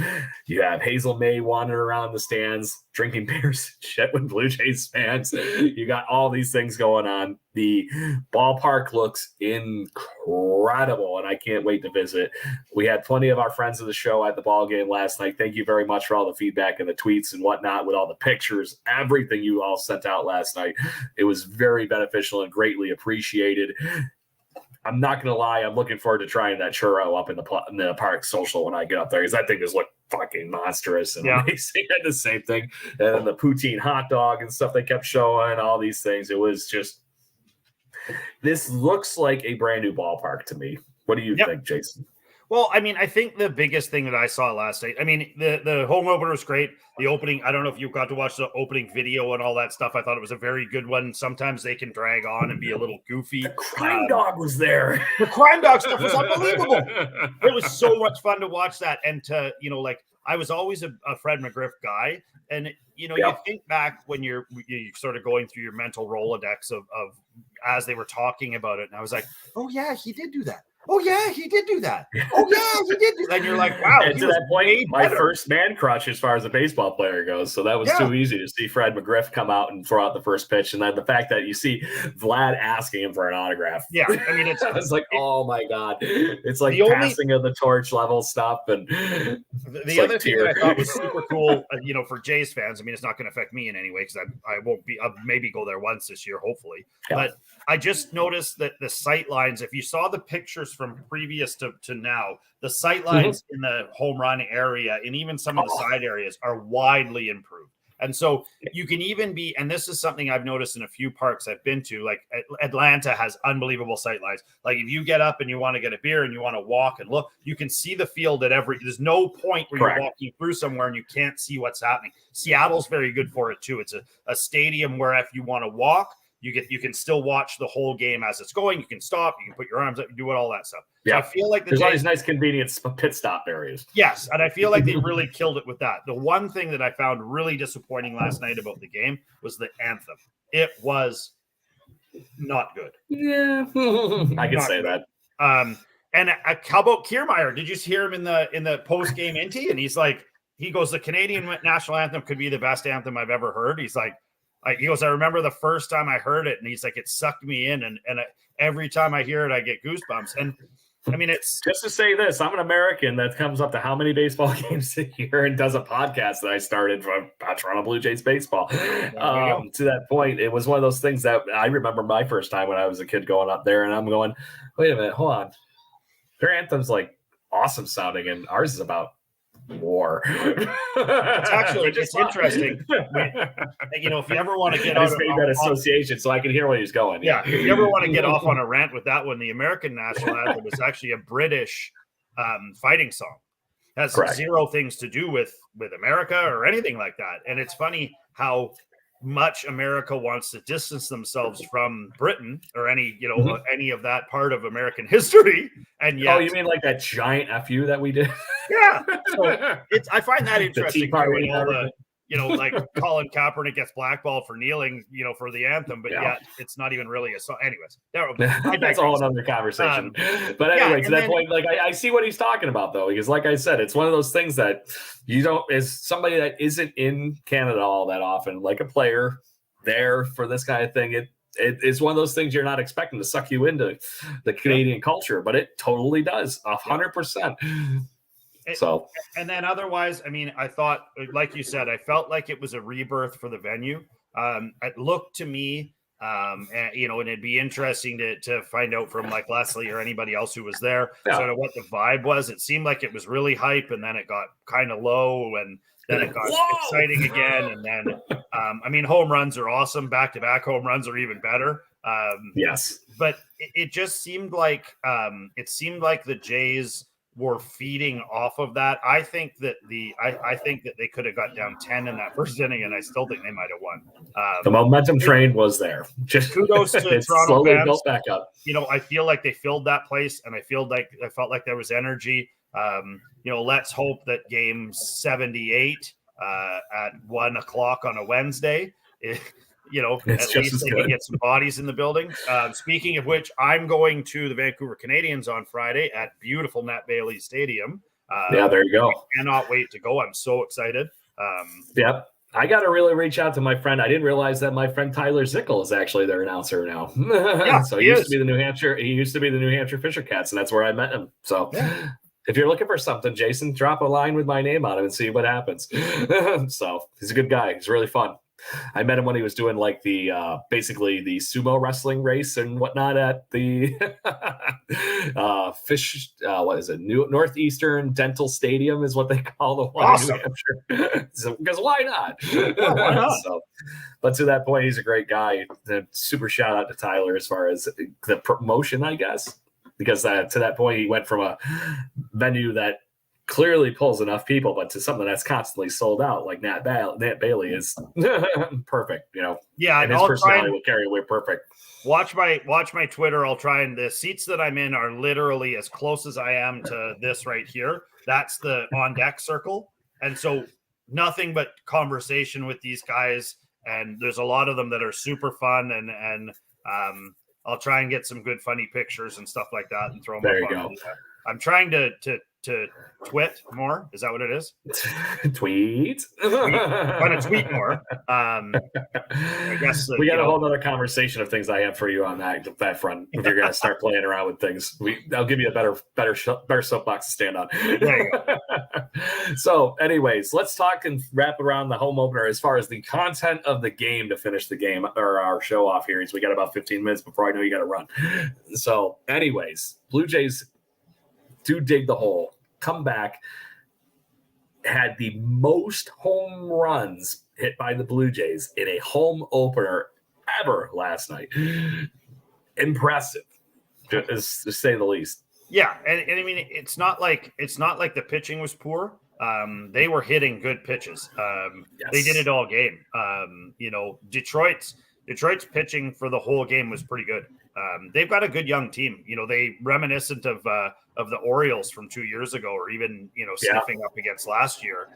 You have Hazel May wandering around the stands, drinking beers and shit with Blue Jays fans. You got all these things going on. The ballpark looks incredible, and I can't wait to visit. We had plenty of our friends of the show at the ball game last night. Thank you very much for all the feedback and the tweets and whatnot, with all the pictures, everything you all sent out last night. It was very beneficial and greatly appreciated. I'm not going to lie. I'm looking forward to trying that churro up in the park social when I get up there, because that thing just looked fucking monstrous and amazing. And the same thing. And then the poutine hot dog and stuff they kept showing, all these things. It was just, this looks like a brand new ballpark to me. What do you think, Jason? Well, I mean, I think the biggest thing that I saw last night, I mean, the home opener was great. The opening, I don't know if you got to watch the opening video and all that stuff. I thought it was a very good one. Sometimes they can drag on and be a little goofy. The crime dog was there. The crime dog stuff was unbelievable. It was so much fun to watch that. And to, like, I was always a Fred McGriff guy. And, you think back when you're sort of going through your mental Rolodex of as they were talking about it. And I was like, oh, yeah, he did do that. Oh, yeah, he did do that. Oh, yeah, he did do that. And you're like, wow. And to that point, my first man crush as far as a baseball player goes. So that was too easy to see Fred McGriff come out and throw out the first pitch. And then the fact that you see Vlad asking him for an autograph. Yeah, I mean, it's like, oh, my God. It's like passing of the torch level stuff. And the other thing that I thought was super cool, for Jays fans, I mean, it's not going to affect me in any way, because I won't be, I'll maybe go there once this year, hopefully. Yeah. But I just noticed that the sight lines, if you saw the pictures from previous to now, the sight lines in the home run area and even some of the side areas are widely improved. And so you can even be, and this is something I've noticed in a few parks I've been to, like Atlanta has unbelievable sight lines. Like if you get up and you want to get a beer and you want to walk and look, you can see the field there's no point where you're walking through somewhere and you can't see what's happening. Seattle's very good for it too. It's a stadium where if you want to walk, you can still watch the whole game as it's going. You can stop. You can put your arms up. You do all that stuff. Yeah, so I feel like there's all these nice convenience pit stop areas. Yes, and I feel like they really killed it with that. The one thing that I found really disappointing last night about the game was the anthem. It was not good. Yeah, I can say that. And how about Kiermaier? Did you hear him in the post game inty? And he goes, the Canadian national anthem could be the best anthem I've ever heard. He's like. He goes, I remember the first time I heard it, and he's like, it sucked me in, and every time I hear it, I get goosebumps. And I mean, it's just to say this: I'm an American that comes up to how many baseball games a year and does a podcast that I started from Toronto Blue Jays baseball. To that point, it was one of those things that I remember my first time when I was a kid going up there, and I'm going, wait a minute, hold on, their anthem's like awesome sounding, and ours is about war. It's interesting. If you ever want to get out of that association, so I can hear where he's going. Yeah, if you ever want to get off on a rant with that one, the American national anthem is actually a British fighting song. It has zero things to do with America or anything like that. And it's funny how much America wants to distance themselves from Britain or any of that part of American history. And yet, you mean like that giant FU that we did? Yeah. So I find that interesting. Like Colin Kaepernick gets blackballed for kneeling, for the anthem, but yet it's not even really a song. Anyways, that's all another conversation. But anyway, to that point, like I see what he's talking about though, because like I said, it's one of those things that you don't, as somebody that isn't in Canada all that often, like a player there for this kind of thing, it's one of those things you're not expecting to suck you into the Canadian culture, but it totally does 100%. So, and then otherwise, I mean, I thought, like you said, I felt like it was a rebirth for the venue. It looked to me, and it'd be interesting to find out from like Leslie or anybody else who was there, sort of what the vibe was. It seemed like it was really hype, and then it got kind of low, and then it got exciting again. And then, I mean, home runs are awesome. Back-to-back home runs are even better. Yes, but it just seemed like the Jays were feeding off of that. I think that they could have got down 10 in that first inning, and I still think they might have won. The momentum train was there. Just kudos to Toronto fans. Built back up. I feel like they filled that place, and I felt like there was energy. Let's hope that game 78 at 1:00 on a Wednesday It's at just least as they good. can get some bodies in the building. Speaking of which, I'm going to the Vancouver Canadians on Friday at beautiful Nat Bailey Stadium. Yeah, there you go. I cannot wait to go. I'm so excited. Yep. I got to really reach out to my friend. I didn't realize that my friend Tyler Zickel is actually their announcer now. Yeah, so he used is. to be the New Hampshire. He used to be the New Hampshire Fisher Cats, and that's where I met him. So if you're looking for something, Jason, drop a line with my name on him and see what happens. So he's a good guy. He's really fun. I met him when he was doing like the basically the sumo wrestling race and whatnot at the what is it? Northeastern Dental Stadium is what they call the one in New Hampshire. Because why not? Yeah, why not? So, but to that point, he's a great guy. Super shout out to Tyler as far as the promotion, I guess, because to that point, he went from a venue that clearly pulls enough people, but to something that's constantly sold out, like Nat Bailey is perfect, Yeah, and his personality will carry away perfect. Watch my Twitter. I'll try, and the seats that I'm in are literally as close as I am to this right here. That's the on deck circle, and so nothing but conversation with these guys. And there's a lot of them that are super fun, and I'll try and get some good funny pictures and stuff like that and throw them there up you on. go. I'm trying to twit more. Is that what it is? Tweet. Trying to tweet more. I guess we got a whole other conversation of things I have for you on that front. If you're going to start playing around with things, I'll give you a better soapbox to stand on. There you go. So, anyways, let's talk and wrap around the home opener as far as the content of the game to finish the game or our show off here. We got about 15 minutes before I know you got to run. So, anyways, Blue Jays do dig the hole, come back, had the most home runs hit by the Blue Jays in a home opener ever last night. Impressive, to say the least. Yeah, and I mean, it's not like the pitching was poor. They were hitting good pitches. Yes. They did it all game. Detroit's pitching for the whole game was pretty good. They've got a good young team. They reminiscent of the Orioles from 2 years ago, or even sniffing up against last year.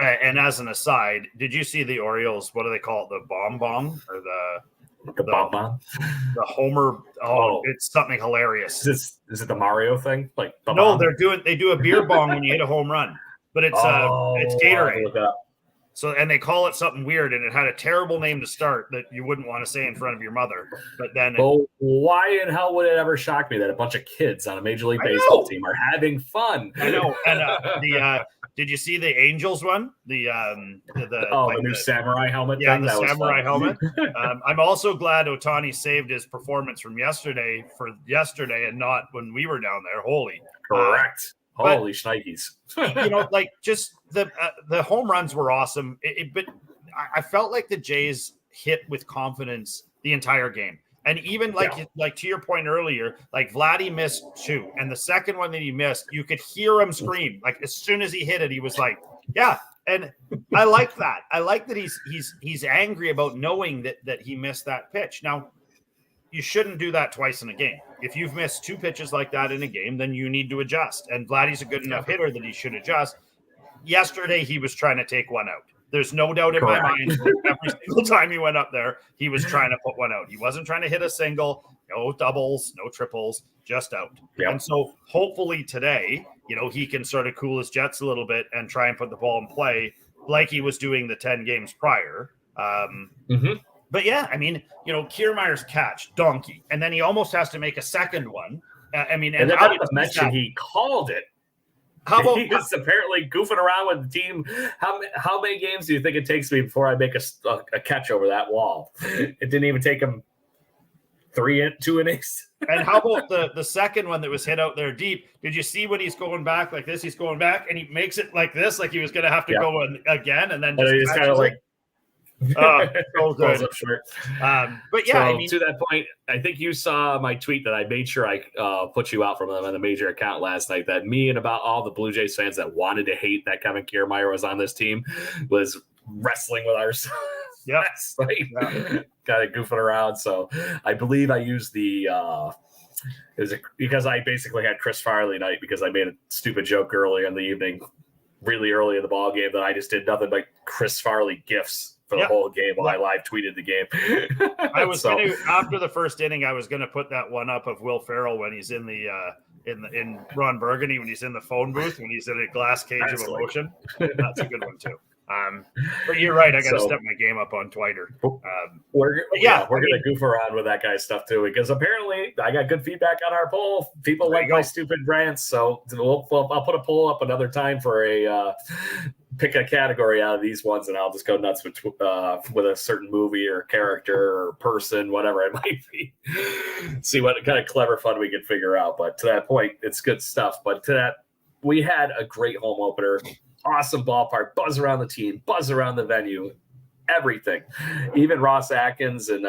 And as an aside, did you see the Orioles? What do they call it? The bomb or the bomb? The homer. Oh, it's something hilarious. Is it the Mario thing? Like no, they do a beer bong when you hit a home run, but it's Gatorade. So, and they call it something weird, and it had a terrible name to start that you wouldn't want to say in front of your mother. But then, why in hell would it ever shock me that a bunch of kids on a Major League Baseball team are having fun? I know. And did you see the Angels one? The new samurai helmet. Yeah, thing? the that samurai helmet. I'm also glad Ohtani saved his performance from yesterday and not when we were down there. Holy correct. Holy shnikes. Just the home runs were awesome. But I felt like the Jays hit with confidence the entire game. And even like to your point earlier, like Vladdy missed 2. And the second one that he missed, you could hear him scream. Like as soon as he hit it, he was like, yeah. And I like that. I like that he's angry about knowing that he missed that pitch. Now, you shouldn't do that twice in a game. If you've missed 2 pitches like that in a game, then you need to adjust. And Vladdy's a good enough hitter that he should adjust. Yesterday, he was trying to take one out. There's no doubt in my mind that every single time he went up there, he was trying to put one out. He wasn't trying to hit a single, no doubles, no triples, just out. Yep. And so hopefully today, he can sort of cool his jets a little bit and try and put the ball in play like he was doing the 10 games prior. But yeah, I mean, Kiermaier's catch, donkey, and then he almost has to make a second one. And then not to mention he called it. How about he was apparently goofing around with the team? How many games do you think it takes me before I make a catch over that wall? It didn't even take him 2 innings. And how about the second one that was hit out there deep? Did you see when he's going back like this? He's going back and he makes it like this, like he was going to have to go again, and then just kind of like. So good. But yeah, to that point, I think you saw my tweet that I made sure I put you out from them on the major account last night. That me and about all the Blue Jays fans that wanted to hate that Kevin Kiermaier was on this team was wrestling with ourselves. Yeah, kind of goofing around. So I believe I used because I basically had Chris Farley night because I made a stupid joke early in the evening, really early in the ball game, that I just did nothing but Chris Farley gifs for the whole game while I live tweeted the game. I was gonna, after the first inning, I was gonna put that one up of Will Ferrell when he's in the in Ron Burgundy, when he's in the phone booth, when he's in a glass cage of emotion. That's a good one too. But you're right. I got to step my game up on Twitter. We're gonna goof around with that guy's stuff too, because apparently I got good feedback on our poll. People like my stupid rants, so I'll put a poll up another time for a pick a category out of these ones, and I'll just go nuts with a certain movie or character or person, whatever it might be. See what kind of clever fun we can figure out. But to that point, it's good stuff. But to that, we had a great home opener. Awesome ballpark, buzz around the team, buzz around the venue, everything. Even Ross Atkins and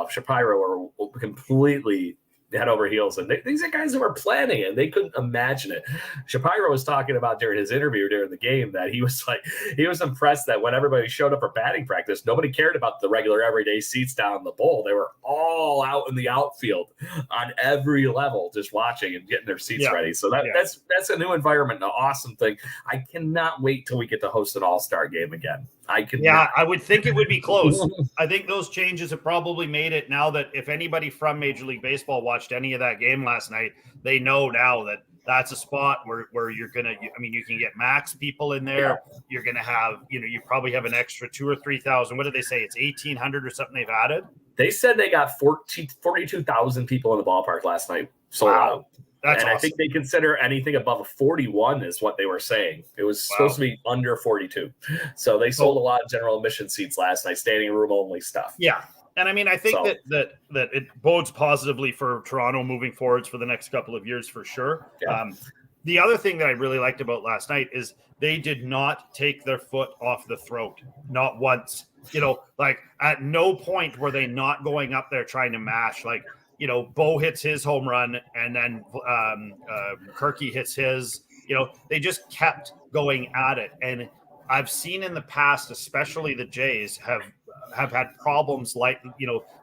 Shapiro were completely head over heels. And these are guys that were planning it. They couldn't imagine it. Shapiro was talking about during his interview during the game that he was impressed that when everybody showed up for batting practice, nobody cared about the regular everyday seats down in the bowl. They were all out in the outfield on every level, just watching and getting their seats ready. So that's a new environment, an awesome thing. I cannot wait till we get to host an all-star game again. I would think it would be close. I think those changes have probably made it now that if anybody from Major League Baseball watched any of that game last night, they know now that that's a spot where you're going to, you can get max people in there. Yeah. You're going to have, you probably have an extra 2,000 or 3,000. What did they say? It's 1,800 or something they've added. They said they got 42,000 people in the ballpark last night. So wow. That's awesome. I think they consider anything above a 41 is what they were saying. It was supposed to be under 42. So they sold a lot of general admission seats last night, standing room only stuff. Yeah. And I think that it bodes positively for Toronto moving forwards for the next couple of years for sure. Yeah. The other thing that I really liked about last night is they did not take their foot off the throat, not once. Like at no point were they not going up there trying to mash. Like, Bo hits his home run and then Kirky hits his, they just kept going at it. And I've seen in the past, especially the Jays have had problems like,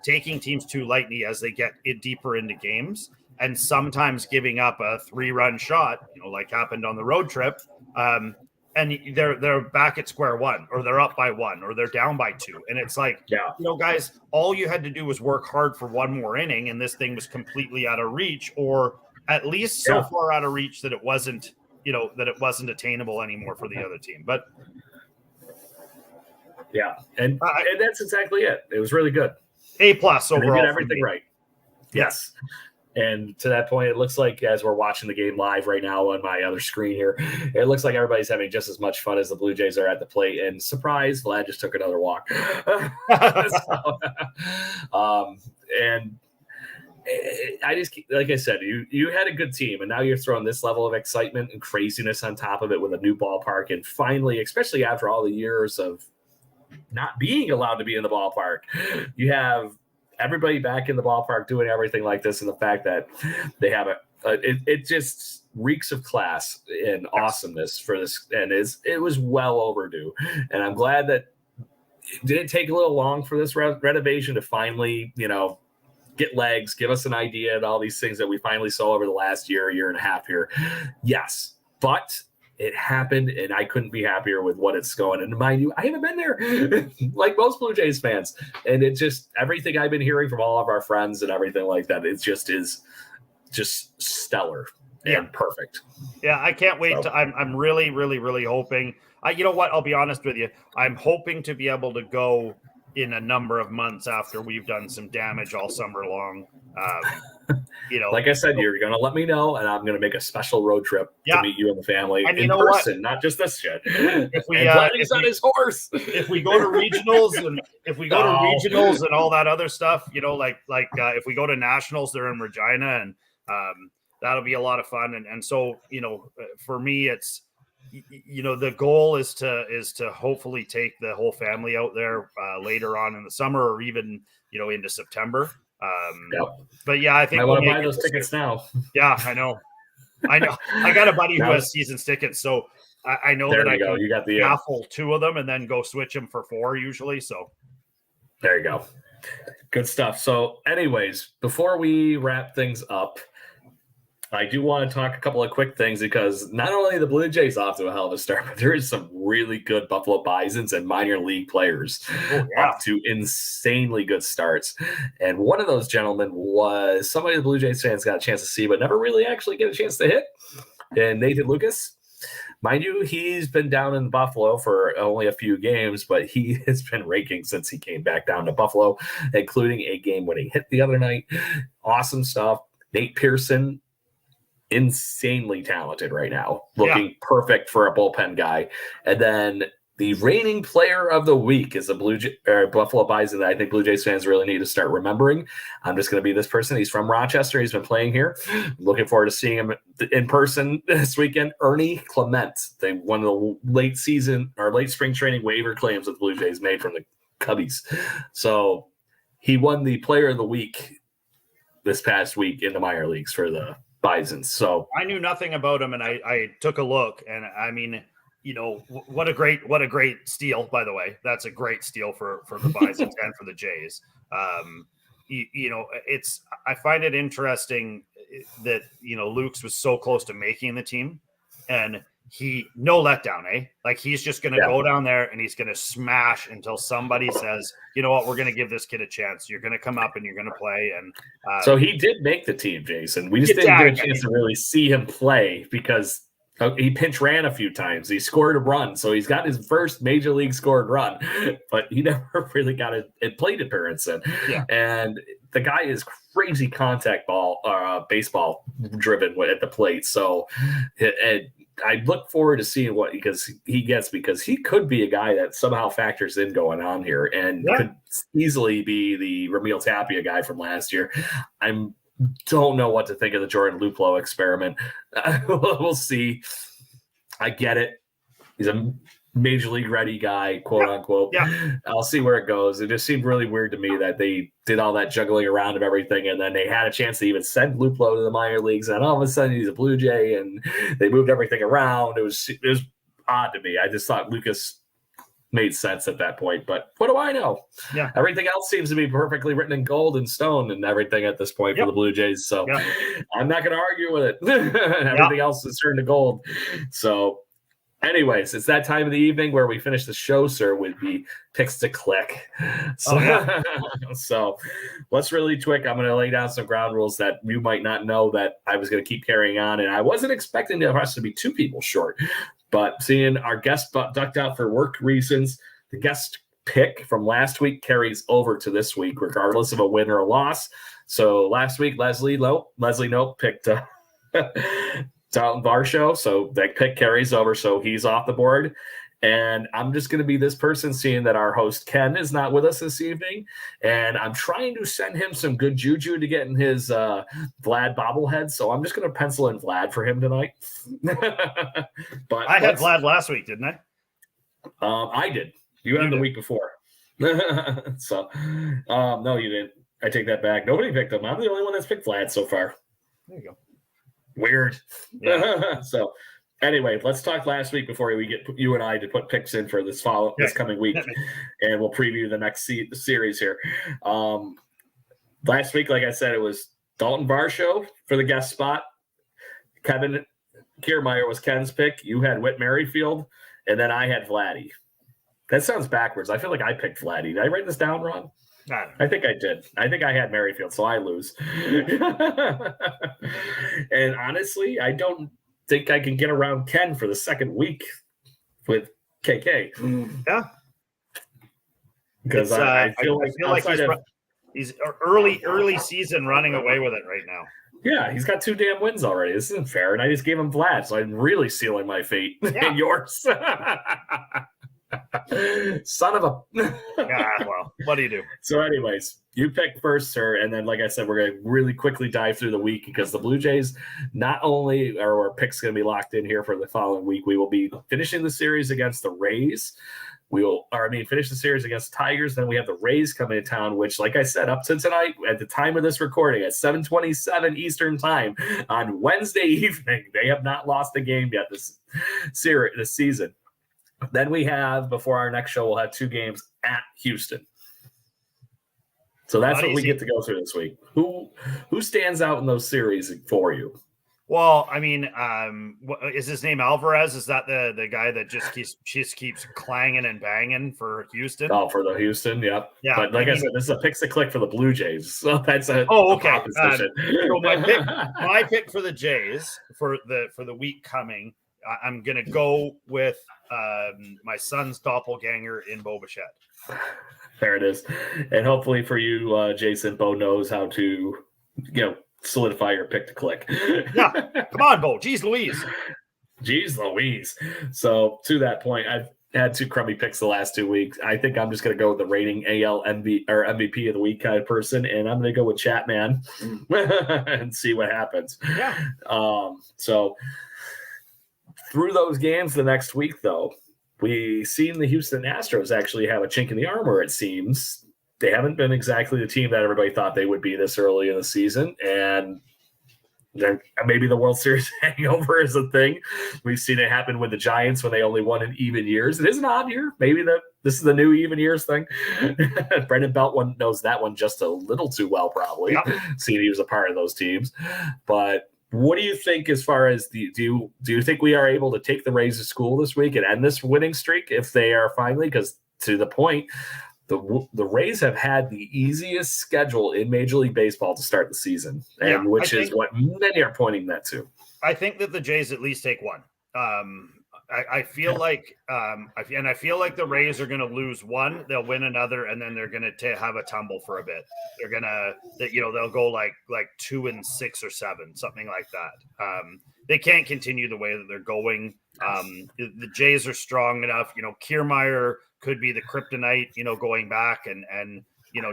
taking teams too lightly as they get deeper into games and sometimes giving up a 3-run shot, like happened on the road trip. And they're back at square one, or they're up by 1, or they're down by 2. And it's like, guys, all you had to do was work hard for one more inning, and this thing was completely out of reach, or at least so far out of reach that it wasn't, that it wasn't attainable anymore for the other team. But and that's exactly it. It was really good. A+ overall. They did everything right. Yes. And to that point, it looks like as we're watching the game live right now on my other screen here, it looks like everybody's having just as much fun as the Blue Jays are at the plate. And surprise, Vlad just took another walk. And I just, like I said, you had a good team, and now you're throwing this level of excitement and craziness on top of it with a new ballpark. And finally, especially after all the years of not being allowed to be in the ballpark, you have everybody back in the ballpark doing everything like this, and the fact that they have it just reeks of class and awesomeness for this, and it was well overdue. And I'm glad that it didn't take a little long for this renovation to finally, get legs, give us an idea, and all these things that we finally saw over the last year and a half here. Yes, but it happened, and I couldn't be happier with what it's going. And mind you, I haven't been there like most Blue Jays fans. And it just, everything I've been hearing from all of our friends and everything like that, it just is just stellar and perfect. Yeah, I can't wait. I'm really, really, really hoping. You know what? I'll be honest with you. I'm hoping to be able to go in a number of months after we've done some damage all summer long. Like I said, you're going to let me know, and I'm going to make a special road trip to meet you and the family in person, not just this shit. If we, he's on his horse. If we go to regionals and all that other stuff, if we go to nationals, they're in Regina, and that'll be a lot of fun. And so, for me, it's, the goal is to hopefully take the whole family out there later on in the summer, or even, into September. But I think I want to buy those tickets now. Yeah, I know. I got a buddy who has season tickets, so I know that I can raffle 2 of them and then go switch them for 4 usually. So there you go. Good stuff. So anyways, before we wrap things up, I do want to talk a couple of quick things because not only the Blue Jays off to a hell of a start, but there is some really good Buffalo Bisons and minor league players off to insanely good starts. And one of those gentlemen was somebody the Blue Jays fans got a chance to see, but never really actually get a chance to hit. And Nathan Lucas. Mind you, he's been down in Buffalo for only a few games, but he has been raking since he came back down to Buffalo, including a game-winning hit the other night. Awesome stuff. Nate Pearson, insanely talented right now, looking perfect for a bullpen guy. And then the reigning player of the week is a Buffalo Bison that I think Blue Jays fans really need to start remembering. I'm just going to be this person. He's from Rochester. He's been playing here. Looking forward to seeing him in person this weekend. Ernie Clement, one of the late season or late spring training waiver claims that the Blue Jays made from the Cubbies. So he won the player of the week this past week in the minor leagues for the Bisons. So I knew nothing about him, and I took a look, and I mean, you know, what a great steal, by the way. That's a great steal for the Bisons and for the Jays. You know, I find it interesting that, you know, Lukes was so close to making the team, and no letdown, eh? Like, he's just going to go down there and he's going to smash until somebody says, you know what, we're going to give this kid a chance. You're going to come up and you're going to play. And so he did make the team, Jason. We just didn't get a chance to really see him play because he pinch ran a few times. He scored a run. So he's got his first major league scored run, but he never really got a plate appearance in. Yeah. And the guy is crazy contact baseball driven at the plate. So I look forward to seeing what he gets, because he could be a guy that somehow factors in going on here and could easily be the Ramil Tapia guy from last year. Don't know what to think of the Jordan Luplow experiment. We'll see. I get it. He's a major league ready guy, quote unquote. Yeah. I'll see where it goes. It just seemed really weird to me that they did all that juggling around of everything, and then they had a chance to even send Luplow to the minor leagues, and all of a sudden he's a Blue Jay, and they moved everything around. It was odd to me. I just thought Lucas made sense at that point, but what do I know? Yeah, everything else seems to be perfectly written in gold and stone and everything at this point for the Blue Jays. So I'm not going to argue with it. Everything else is turned to gold. So anyways, it's that time of the evening where we finish the show, sir, with the picks to click. So, so let's really quick. I'm going to lay down some ground rules that you might not know that I was going to keep carrying on. And I wasn't expecting us to be two people short, but seeing our guest ducked out for work reasons, the guest pick from last week carries over to this week, regardless of a win or a loss. So last week, Leslie Nope picked Dalton Varsho, so that pick carries over, so he's off the board. And I'm just going to be this person, seeing that our host Ken is not with us this evening, and I'm trying to send him some good juju to get in his Vlad bobblehead, so I'm just going to pencil in Vlad for him tonight. But I had Vlad last week, didn't I? I did. You had him the week before. So no, you didn't. I take that back. Nobody picked him. I'm the only one that's picked Vlad so far. There you go. Weird. Yeah. So anyway, let's talk last week before we get you and I to put picks in for this coming week, and we'll preview the next series here. Last week, like I said, it was Dalton Varsho for the guest spot. Kevin Kiermaier was Ken's pick. You had Whit Merrifield, and then I had Vladdy. That sounds backwards. I feel like I picked Vladdy. Did I write this down wrong? I think I did. I think I had Merrifield, so I lose. And honestly, I don't think I can get around Ken for the second week with KK. Yeah. Because I feel like he's early season running away with it right now. Yeah, he's got 2 damn wins already. This isn't fair. And I just gave him Vlad, so I'm really sealing my fate and yours. Son of a well, what do you do? So anyways, you pick first, sir, and then like I said, we're going to really quickly dive through the week, because the Blue Jays, not only are our picks going to be locked in here for the following week, we will be finishing the series against the Rays. Finish the series against Tigers. Then we have the Rays coming to town, which, like I said, up to tonight, at the time of this recording, at 7:27 Eastern time on Wednesday evening, they have not lost a game yet this season. Then we have, before our next show, we'll have 2 games at Houston. So that's what we get to go through this week. Who stands out in those series for you? Well, I mean, is his name Alvarez? Is that the guy that just keeps clanging and banging for Houston? Oh, for the Houston, yeah. But like I said, this is a picks a click for the Blue Jays, so that's a okay. proposition. So my pick for the Jays for the week coming, I'm gonna go with my son's doppelganger in Bo Bichette. There it is, and hopefully for you, Jason, Bo knows how to, solidify your pick to click. Yeah, come on, Bo. Jeez Louise. Jeez Louise. So to that point, I've had 2 crummy picks the last 2 weeks. I think I'm just going to go with the rating AL MVP of the week kind of person, and I'm going to go with Chatman and see what happens. Yeah. So through those games the next week, though, we seen the Houston Astros actually have a chink in the armor, it seems. They haven't been exactly the team that everybody thought they would be this early in the season, and maybe the World Series hangover is a thing. We've seen it happen with the Giants when they only won in even years. It is an odd year. Maybe this is the new even years thing. Brendan Belt knows that one just a little too well, probably, seeing he was a part of those teams. But what do you think as far as do you think we are able to take the Rays to school this week and end this winning streak if they are finally, because to the point, the Rays have had the easiest schedule in Major League Baseball to start the season, and which is what many are pointing that to. I think that the Jays at least take one. I feel like I feel like the Rays are going to lose one, they'll win another, and then they're going to have a tumble for a bit. They're going to, they'll go like 2-6 or 7, something like that. They can't continue the way that they're going. The Jays are strong enough. Kiermaier could be the kryptonite, going back and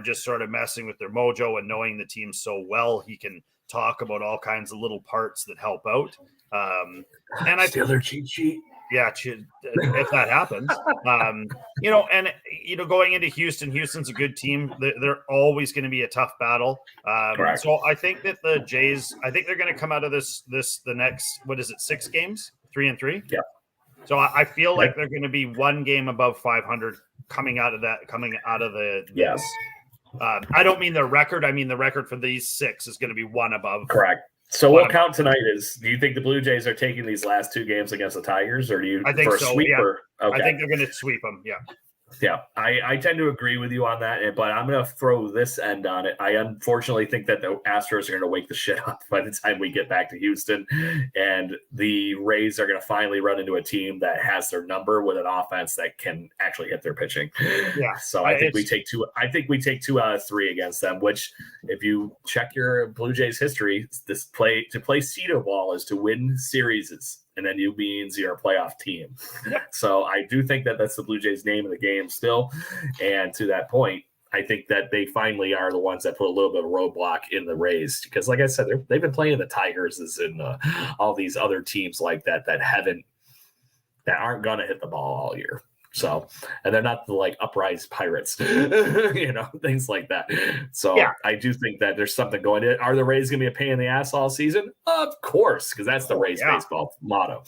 just sort of messing with their mojo and knowing the team so well, he can talk about all kinds of little parts that help out. And the other cheat sheet. Yeah, if that happens, going into Houston's a good team. They're always going to be a tough battle. So I think that the Jays, they're going to come out of the next, 6 games, 3-3. Yeah. So I feel like they're going to be 1 game above 500 coming out of the. Yes. I don't mean the record. I mean the record for these 6 is going to be 1 above. Correct. So what count tonight is, do you think the Blue Jays are taking these last 2 games against the Tigers, or do you think for a so, sweeper? Yeah. Okay. I think they're going to sweep them. Yeah. Yeah, I tend to agree with you on that, but I'm going to throw this end on it. I unfortunately think that the Astros are going to wake the shit up by the time we get back to Houston, and the Rays are going to finally run into a team that has their number with an offense that can actually hit their pitching. Yeah. So I think we take 2. I think we take 2 out of 3 against them. Which, if you check your Blue Jays history, to play Cito ball is to win series. And then you means you're a playoff team. Yep. So I do think that that's the Blue Jays' name of the game still. And to that point, I think that they finally are the ones that put a little bit of roadblock in the Rays. Because like I said, they've been playing the Tigers and all these other teams like that aren't going to hit the ball all year. So, and they're not the uprise Pirates, things like that. So yeah. I do think that there's something going in. Are the Rays going to be a pain in the ass all season? Of course, because that's the Rays baseball motto.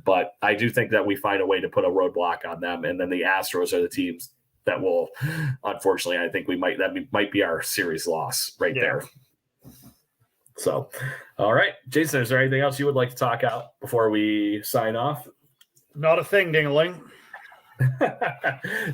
But I do think that we find a way to put a roadblock on them. And then the Astros are the teams that will, unfortunately, I think that might be our series loss there. So, all right, Jason, is there anything else you would like to talk out before we sign off? Not a thing, ding-a-ling.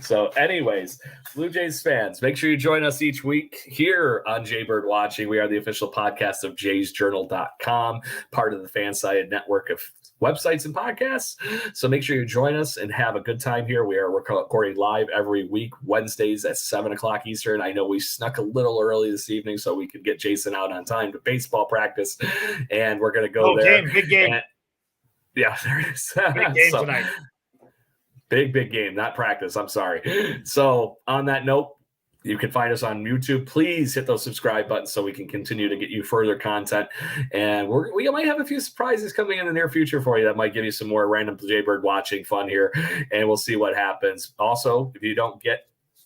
So anyways, Blue Jays fans, make sure you join us each week here on Jaybird Watching. We are the official podcast of jaysjournal.com, part of the fan-sided network of websites and podcasts. So make sure you join us and have a good time here. We are recording live every week, Wednesdays at 7:00 Eastern. I know we snuck a little early this evening so we could get Jason out on time to baseball practice, and we're going to go there. Big game. Yeah, there it is. Big game tonight. Big game, not practice. I'm sorry. So on that note, you can find us on YouTube. Please hit those subscribe buttons so we can continue to get you further content. And we might have a few surprises coming in the near future for you that might give you some more random Jaybird Watching fun here. And we'll see what happens. Also, if you don't get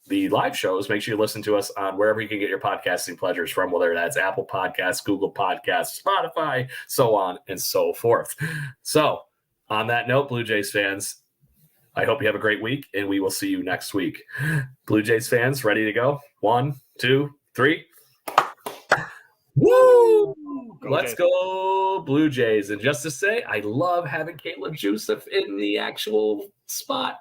the live shows, make sure you listen to us on wherever you can get your podcasting pleasures from, whether that's Apple Podcasts, Google Podcasts, Spotify, so on and so forth. So on that note, Blue Jays fans, I hope you have a great week, and we will see you next week. Blue Jays fans, ready to go? 1, 2, 3. Woo! Let's go Blue Jays. And just to say, I love having Caitlin Joseph in the actual spot.